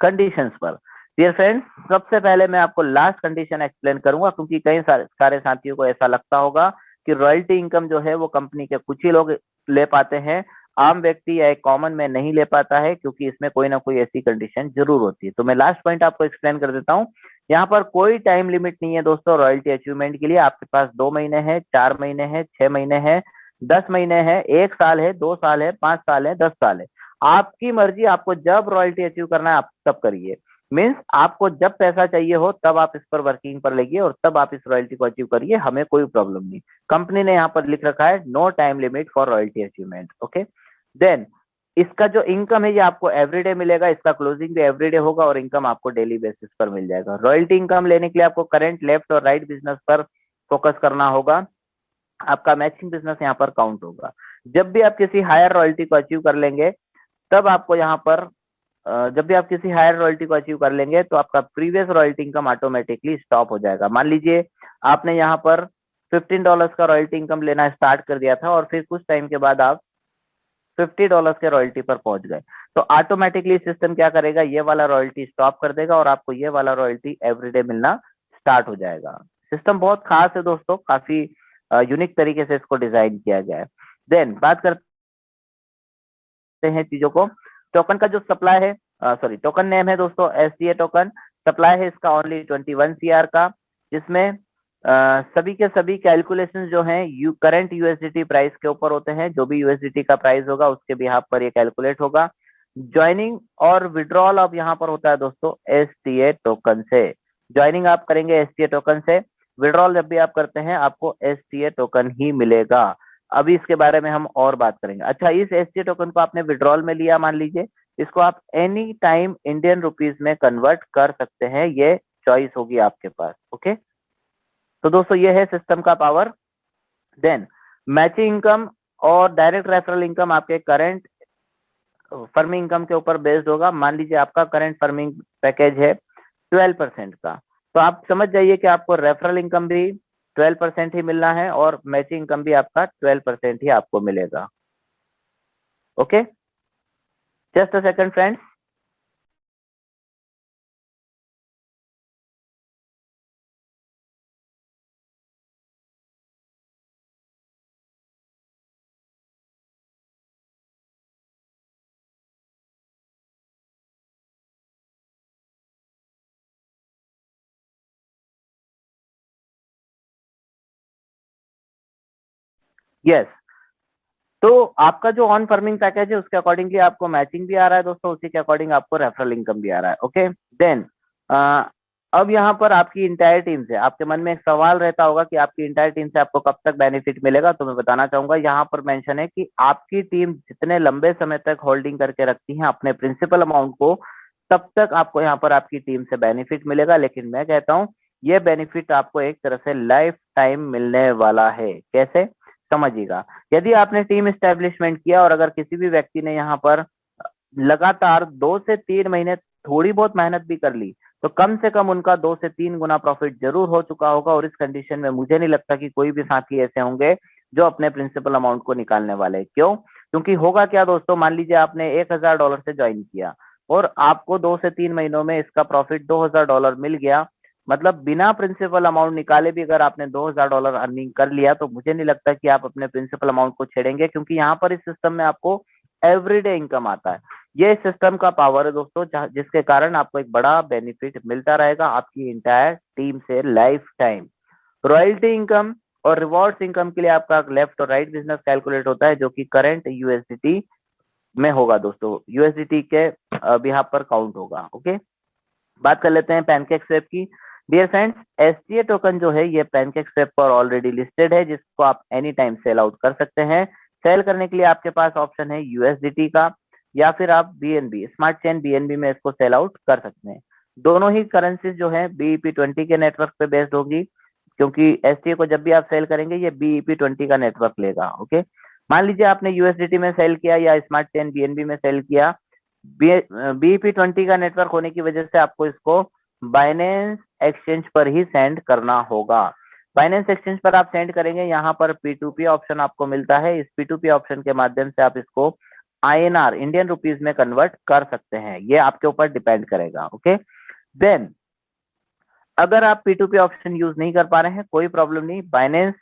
कंडीशंस पर। डियर फ्रेंड्स, सबसे पहले मैं आपको लास्ट कंडीशन एक्सप्लेन करूंगा, क्योंकि कई सारे साथियों को ऐसा लगता होगा कि रॉयल्टी इनकम जो है वो कंपनी के कुछ ही लोग ले पाते हैं, आम व्यक्ति या एक कॉमन मैन नहीं ले पाता है, क्योंकि इसमें कोई ना कोई ऐसी कंडीशन जरूर होती है। तो मैं लास्ट पॉइंट आपको एक्सप्लेन कर देता हूँ। यहाँ पर कोई टाइम लिमिट नहीं है दोस्तों रॉयल्टी अचीवमेंट के लिए। आपके पास 2 महीने है, 4 महीने है, 6 महीने है, 10 महीने है, 1 साल है, 2 साल है, 5 साल है, 10 साल है। आपकी मर्जी, आपको जब रॉयल्टी अचीव करना है आप तब करिए। मीन्स आपको जब पैसा चाहिए हो तब आप इस पर वर्किंग पर लगिए और तब आप इस रॉयल्टी को अचीव करिए, हमें कोई प्रॉब्लम नहीं। कंपनी ने यहाँ पर लिख रखा है no time limit for royalty achievement. Okay, then इसका जो इनकम है ये आपको एवरीडे मिलेगा, इसका क्लोजिंग भी एवरीडे होगा और इनकम आपको डेली बेसिस पर मिल जाएगा। रॉयल्टी इनकम लेने के लिए आपको करंट, लेफ्ट और राइट बिजनेस पर फोकस करना होगा। आपका मैचिंग बिजनेस यहाँ पर काउंट होगा। जब भी आप किसी हायर रॉयल्टी को अचीव कर लेंगे तब आपको यहाँ पर जब भी आप किसी हायर रॉयल्टी को अचीव कर लेंगे तो आपका previous royalty income automatically stop हो जाएगा। मान लीजिए आपने यहाँ पर $15 का रॉयल्टी इनकम लेना स्टार्ट कर दिया था और फिर कुछ टाइम के बाद आप $50 के रॉयल्टी पर पहुंच गए, तो ऑटोमेटिकली सिस्टम क्या करेगा, ये वाला रॉयल्टी स्टॉप कर देगा और आपको ये वाला रॉयल्टी एवरीडे मिलना स्टार्ट हो जाएगा। सिस्टम बहुत खास है दोस्तों, काफी यूनिक तरीके से इसको डिजाइन किया गया है। देन बात करते हैं चीजों को। टोकन का जो सप्लाई है, सॉरी टोकन नेम है दोस्तों SDA टोकन। सप्लाई है इसका ओनली 21 CR का, जिसमें सभी के सभी कैलकुलेशन जो हैं करंट USDT प्राइस के ऊपर होते हैं। जो भी USDT का प्राइस होगा उसके बिहाफ पर ये कैलकुलेट होगा। ज्वाइनिंग और विड्रॉल अब यहाँ पर होता है दोस्तों STA टोकन से। ज्वाइनिंग आप करेंगे STA टोकन से, विड्रॉल जब भी आप करते हैं आपको STA टोकन ही मिलेगा। अभी इसके बारे में हम और बात करेंगे। अच्छा, इस STA टोकन को आपने विड्रॉल में लिया मान लीजिए, इसको आप एनी टाइम इंडियन रुपीज में कन्वर्ट कर सकते हैं, ये चॉइस होगी आपके पास। ओके, तो दोस्तों ये है सिस्टम का पावर। देन मैचिंग इनकम और डायरेक्ट रेफरल इनकम आपके करंट फर्मिंग इनकम के ऊपर बेस्ड होगा। मान लीजिए आपका करंट फर्मिंग पैकेज है 12% का, तो आप समझ जाइए कि आपको रेफरल इनकम भी 12% ही मिलना है और मैचिंग इनकम भी आपका 12% ही आपको मिलेगा। Okay, just a second friends. Yes, तो आपका जो ऑन फर्मिंग पैकेज है उसके अकॉर्डिंगली आपको मैचिंग भी आ रहा है दोस्तों, उसी के अकॉर्डिंग आपको रेफरल इनकम भी आ रहा है। ओके, देन अब यहाँ पर आपकी इंटायर टीम से आपके मन में एक सवाल रहता होगा कि आपकी इंटायर टीम से आपको कब तक बेनिफिट मिलेगा। तो मैं बताना चाहूंगा, यहाँ पर मेंशन है कि आपकी टीम जितने लंबे समय तक होल्डिंग करके रखती है अपने प्रिंसिपल अमाउंट को, तब तक आपको यहाँ पर आपकी टीम से बेनिफिट मिलेगा। लेकिन मैं कहता हूँ ये बेनिफिट आपको एक तरह से लाइफ टाइम मिलने वाला है। कैसे, समझिएगा। यदि आपने टीम एस्टेब्लिशमेंट किया और अगर किसी भी व्यक्ति ने यहाँ पर लगातार 2 से 3 महीने थोड़ी बहुत मेहनत भी कर ली, तो कम से कम उनका 2 से 3 गुना प्रॉफिट जरूर हो चुका होगा। और इस कंडीशन में मुझे नहीं लगता कि कोई भी साथी ऐसे होंगे जो अपने प्रिंसिपल अमाउंट को निकालने वाले हैं। क्यों? क्योंकि होगा क्या दोस्तों, मान लीजिए आपने $1000 से ज्वाइन किया और आपको 2 से 3 महीनों में इसका प्रॉफिट $2000 मिल गया, मतलब बिना प्रिंसिपल अमाउंट निकाले भी अगर आपने $2000 अर्निंग कर लिया, तो मुझे नहीं लगता कि आप अपने प्रिंसिपल अमाउंट को छेड़ेंगे, क्योंकि यहाँ पर इस सिस्टम में आपको एवरीडे इनकम आता है। ये सिस्टम का पावर है दोस्तों, जिसके कारण आपको एक बड़ा बेनिफिट मिलता रहेगा आपकी इंटायर टीम से लाइफ टाइम। रॉयल्टी इनकम और रिवॉर्ड्स इनकम के लिए आपका लेफ्ट और राइट बिजनेस कैलकुलेट होता है, जो कि करंट यूएसडीटी में होगा दोस्तों, यूएसडीटी के बिहाफ पर काउंट होगा। ओके, बात कर लेते हैं पैनकेक स्वैप की। डियर फ्रेंड्स, एसटीए टोकन जो है ये पैनकेक स्वैप पर ऑलरेडी लिस्टेड है, जिसको आप एनी टाइम सेल आउट कर सकते हैं। सेल करने के लिए आपके पास ऑप्शन है यूएसडीटी का, या फिर आप बीएनबी स्मार्ट चेन बीएनबी में इसको सेल आउट कर सकते हैं। दोनों ही करेंसीज जो है बीईपी 20 के नेटवर्क पे बेस्ड होगी, क्योंकि एसटीए को जब भी आप सेल करेंगे ये बीईपी 20 का नेटवर्क लेगा। ओके, मान लीजिए आपने यूएसडीटी में सेल किया या स्मार्ट चेन बीएनबी में सेल किया, बीईपी 20 का नेटवर्क होने की वजह से आपको इसको बाइनेंस एक्सचेंज पर ही सेंड करना होगा। बाइनेंस एक्सचेंज पर आप सेंड करेंगे, यहाँ पर P2P ऑप्शन आपको मिलता है। इस P2P ऑप्शन के माध्यम से आप इसको INR इंडियन रुपीज में कन्वर्ट कर सकते हैं, ये आपके ऊपर डिपेंड करेगा। ओके, देन अगर आप P2P ऑप्शन यूज नहीं कर पा रहे हैं, कोई प्रॉब्लम नहीं, बाइनेंस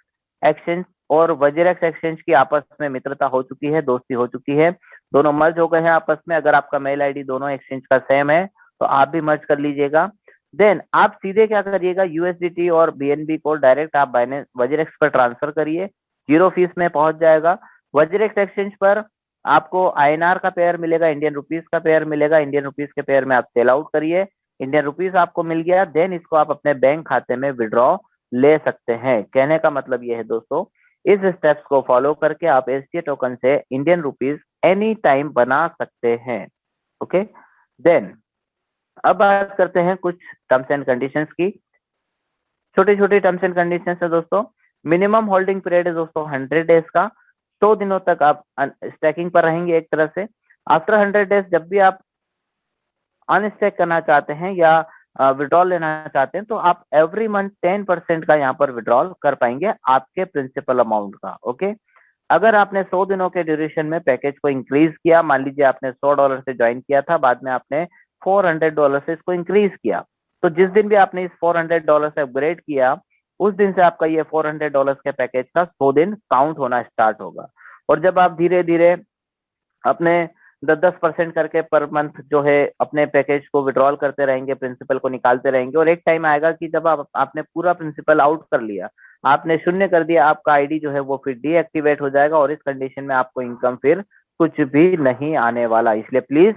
एक्सचेंज और वजीरेक्स एक्सचेंज की आपस में मित्रता हो चुकी है, दोस्ती हो चुकी है, दोनों मर्ज हो गए हैं आपस में। अगर आपका मेल आईडी दोनों एक्सचेंज का सेम है तो आप भी मर्ज कर लीजिएगा। देन आप सीधे क्या करिएगा, यूएसडीटी और बीएनबी को डायरेक्ट आप बाइनेंस वजीरेक्स पर ट्रांसफर करिए, 0 फीस में पहुंच जाएगा। वजीरेक्स एक्सचेंज पर आपको आईएनआर का पेयर मिलेगा, इंडियन रुपीज का पेयर मिलेगा, इंडियन रुपीज के पेयर में आप सेल आउट करिए, इंडियन रुपीज आपको मिल गया, देन इसको आप अपने बैंक खाते में विड्रॉ ले सकते हैं। कहने का मतलब ये है दोस्तों, इस स्टेप्स को फॉलो करके आप एसटीए टोकन से इंडियन रुपीज एनी टाइम बना सकते हैं। ओके, देन अब बात करते हैं कुछ टर्म्स एंड कंडीशंस की। छोटी छोटी टर्म्स एंड कंडीशंस है दोस्तों। मिनिमम होल्डिंग पीरियड है दोस्तों 100 डेज का, 100 दिनों तक आप स्टैकिंग पर रहेंगे एक तरह से। आफ्टर 100 डेज जब भी आप अनस्टैक करना चाहते हैं या विड्रॉल लेना चाहते हैं, तो आप एवरी मंथ 10% का यहाँ पर विड्रॉल कर पाएंगे आपके प्रिंसिपल अमाउंट का। ओके, अगर आपने 100 दिनों के ड्यूरेशन में पैकेज को इंक्रीज किया, मान लीजिए आपने $100 से ज्वाइन किया था, बाद में आपने $400 से इसको इंक्रीज किया, तो जिस दिन भी आपने इस $400 से अपग्रेड किया, उस दिन से आपका ये $400 के पैकेज का 100 दिन काउंट होना स्टार्ट होगा। और जब आप धीरे धीरे अपने 10-10% करके पर मंथ जो है अपने पैकेज को विड्रॉल करते रहेंगे, प्रिंसिपल को निकालते रहेंगे, और एक टाइम आएगा कि जब आपने पूरा प्रिंसिपल आउट कर लिया, आपने शून्य कर दिया, आपका आईडी जो है वो फिर डीएक्टिवेट हो जाएगा, और इस कंडीशन में आपको इनकम फिर कुछ भी नहीं आने वाला। इसलिए प्लीज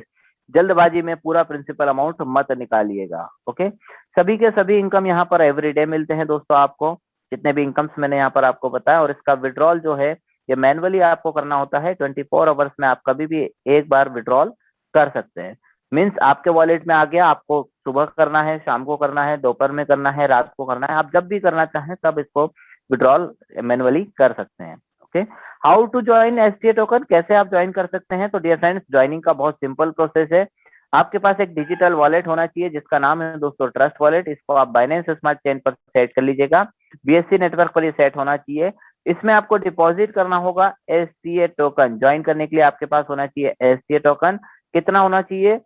जल्दबाजी में पूरा प्रिंसिपल अमाउंट मत निकालिएगा। ओके, सभी के सभी इनकम यहाँ पर एवरीडे मिलते हैं दोस्तों आपको, जितने भी इनकम्स मैंने यहाँ पर आपको बताया, और इसका विड्रॉल जो है ये मैनुअली आपको करना होता है। 24 आवर्स में आप कभी भी एक बार विड्रॉल कर सकते हैं। मीन्स आपके वॉलेट में आ गया, आपको सुबह करना है, शाम को करना है, दोपहर में करना है, रात को करना है, आप जब भी करना चाहें तब इसको विड्रॉल मैनुअली कर सकते हैं। Okay, how to join STA token, कैसे आप ज्वाइन कर सकते हैं? तो डियर फ्रेंड्स, ज्वाइनिंग का बहुत सिंपल प्रोसेस है। आपके पास एक डिजिटल वॉलेट होना चाहिए जिसका नाम है दोस्तों ट्रस्ट वॉलेट। इसको आप बाइनेंस स्मार्ट चेन पर सेट कर लीजिएगा, बीएससी नेटवर्क पर ये सेट होना चाहिए। इसमें आपको डिपॉजिट करना होगा एसटीए टोकन। ज्वाइन करने के लिए आपके पास होना चाहिए एसटीए टोकन। कितना होना चाहिए?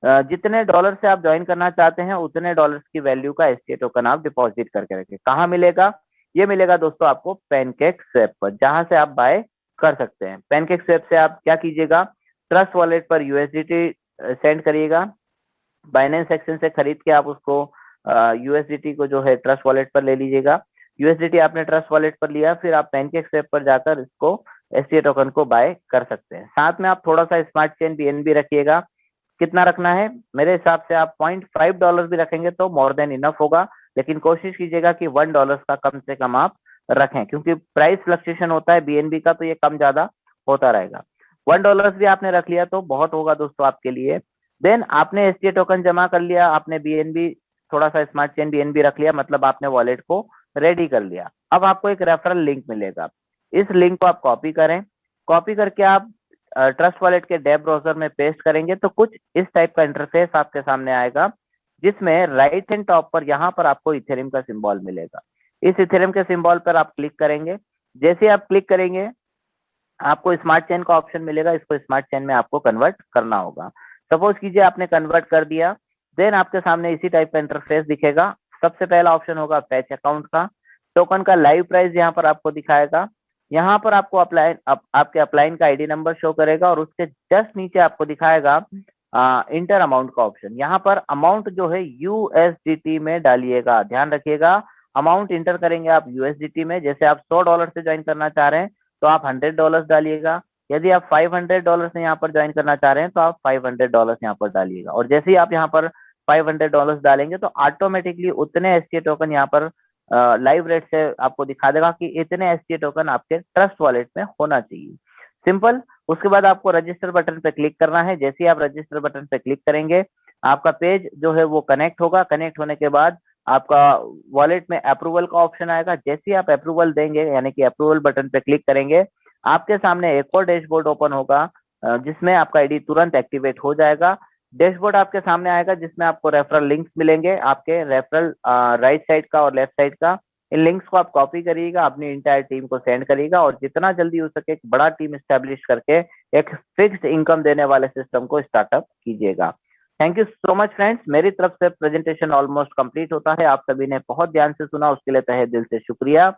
जितने डॉलर से आप ज्वाइन करना चाहते हैं उतने डॉलर्स की वैल्यू का एसटीए टोकन आप डिपॉजिट करके रखें। कहाँ मिलेगा? ये मिलेगा दोस्तों आपको पैनकेक स्वैप पर, जहां से आप बाय कर सकते हैं। पैनकेक स्वैप से आप क्या कीजिएगा, ट्रस्ट वॉलेट पर यूएसडीटी सेंड करिएगा, बाइनेंस एक्सचेंज से खरीद के आप उसको यूएसडीटी को जो है ट्रस्ट वॉलेट पर ले लीजिएगा। यूएसडीटी आपने ट्रस्ट वॉलेट पर लिया, फिर आप पैनकेक स्वैप पर जाकर इसको एसटीए टोकन को बाय कर सकते हैं। साथ में आप थोड़ा सा स्मार्ट चेन बीएनबी रखिएगा। कितना रखना है? मेरे हिसाब से आप $0.5 भी रखेंगे तो मोर देन इनफ होगा, लेकिन कोशिश कीजिएगा कि $1 का कम से कम आप रखें, क्योंकि प्राइस फ्लक्चुएशन होता है बीएनबी का, तो ये कम ज्यादा होता रहेगा। $1 भी आपने रख लिया तो बहुत होगा दोस्तों आपके लिए। देन आपने एसटीए टोकन जमा कर लिया, आपने बीएनबी थोड़ा सा स्मार्ट चेन बीएनबी रख लिया, मतलब आपने वॉलेट को रेडी कर लिया। अब आपको एक रेफरल लिंक मिलेगा, इस लिंक को आप कॉपी करें। कॉपी करके आप ट्रस्ट वॉलेट के डेब ब्राउजर में पेस्ट करेंगे तो कुछ इस टाइप का इंटरफेस आपके सामने आएगा, जिसमें राइट हैंड टॉप पर यहाँ पर आपको इथेरियम का सिंबल मिलेगा। इस इथेरियम के सिंबल पर आप क्लिक करेंगे। जैसे आप क्लिक करेंगे आपको स्मार्ट चेन का ऑप्शन मिलेगा, इसको स्मार्ट चेन में आपको कन्वर्ट करना होगा। सपोज कीजिए आपने कन्वर्ट कर दिया, देन आपके सामने इसी टाइप का इंटरफेस दिखेगा। सबसे पहला ऑप्शन होगा फैच अकाउंट का, टोकन का लाइव प्राइस यहाँ पर आपको दिखाएगा। यहाँ पर आपको आपके अपलाइन का आईडी नंबर शो करेगा और उसके जस्ट नीचे आपको दिखाएगा इंटर अमाउंट का ऑप्शन। यहाँ पर अमाउंट जो है यूएसडीटी में डालिएगा, ध्यान रखिएगा अमाउंट इंटर करेंगे आप यूएसडीटी में। जैसे आप $100 से ज्वाइन करना चाह रहे हैं तो आप $100 डालिएगा। यदि आप $500 से यहाँ पर ज्वाइन करना चाह रहे हैं तो आप $500 यहाँ पर डालिएगा। और जैसे ही आप यहाँ पर $500 डालेंगे तो ऑटोमेटिकली उतने एसटीए टोकन यहाँ पर लाइव रेट से आपको दिखा देगा कि इतने एसटीए टोकन आपके ट्रस्ट वॉलेट में होना चाहिए। सिंपल। उसके बाद आपको रजिस्टर बटन पे क्लिक करना है। जैसे ही आप रजिस्टर बटन पे क्लिक करेंगे आपका पेज जो है वो कनेक्ट होगा। कनेक्ट होने के बाद आपका वॉलेट में अप्रूवल का ऑप्शन आएगा। जैसे ही आप अप्रूवल देंगे यानी कि अप्रूवल बटन पे क्लिक करेंगे आपके सामने एक और डैशबोर्ड ओपन होगा जिसमें आपका आईडी तुरंत एक्टिवेट हो जाएगा। डैशबोर्ड आपके सामने आएगा जिसमें आपको रेफरल लिंक्स मिलेंगे, आपके रेफरल राइट साइड का और लेफ्ट साइड का। इन लिंक्स को आप कॉपी करिएगा, अपनी इंटायर टीम को सेंड करिएगा और जितना जल्दी हो सके एक बड़ा टीम स्टैब्लिश करके एक फिक्स्ड इनकम देने वाले सिस्टम को स्टार्टअप कीजिएगा। Thank you so much friends. मेरी तरफ से प्रेजेंटेशन ऑलमोस्ट कंप्लीट होता है। आप सभी ने बहुत ध्यान से सुना, उसके लिए तहे दिल से शुक्रिया।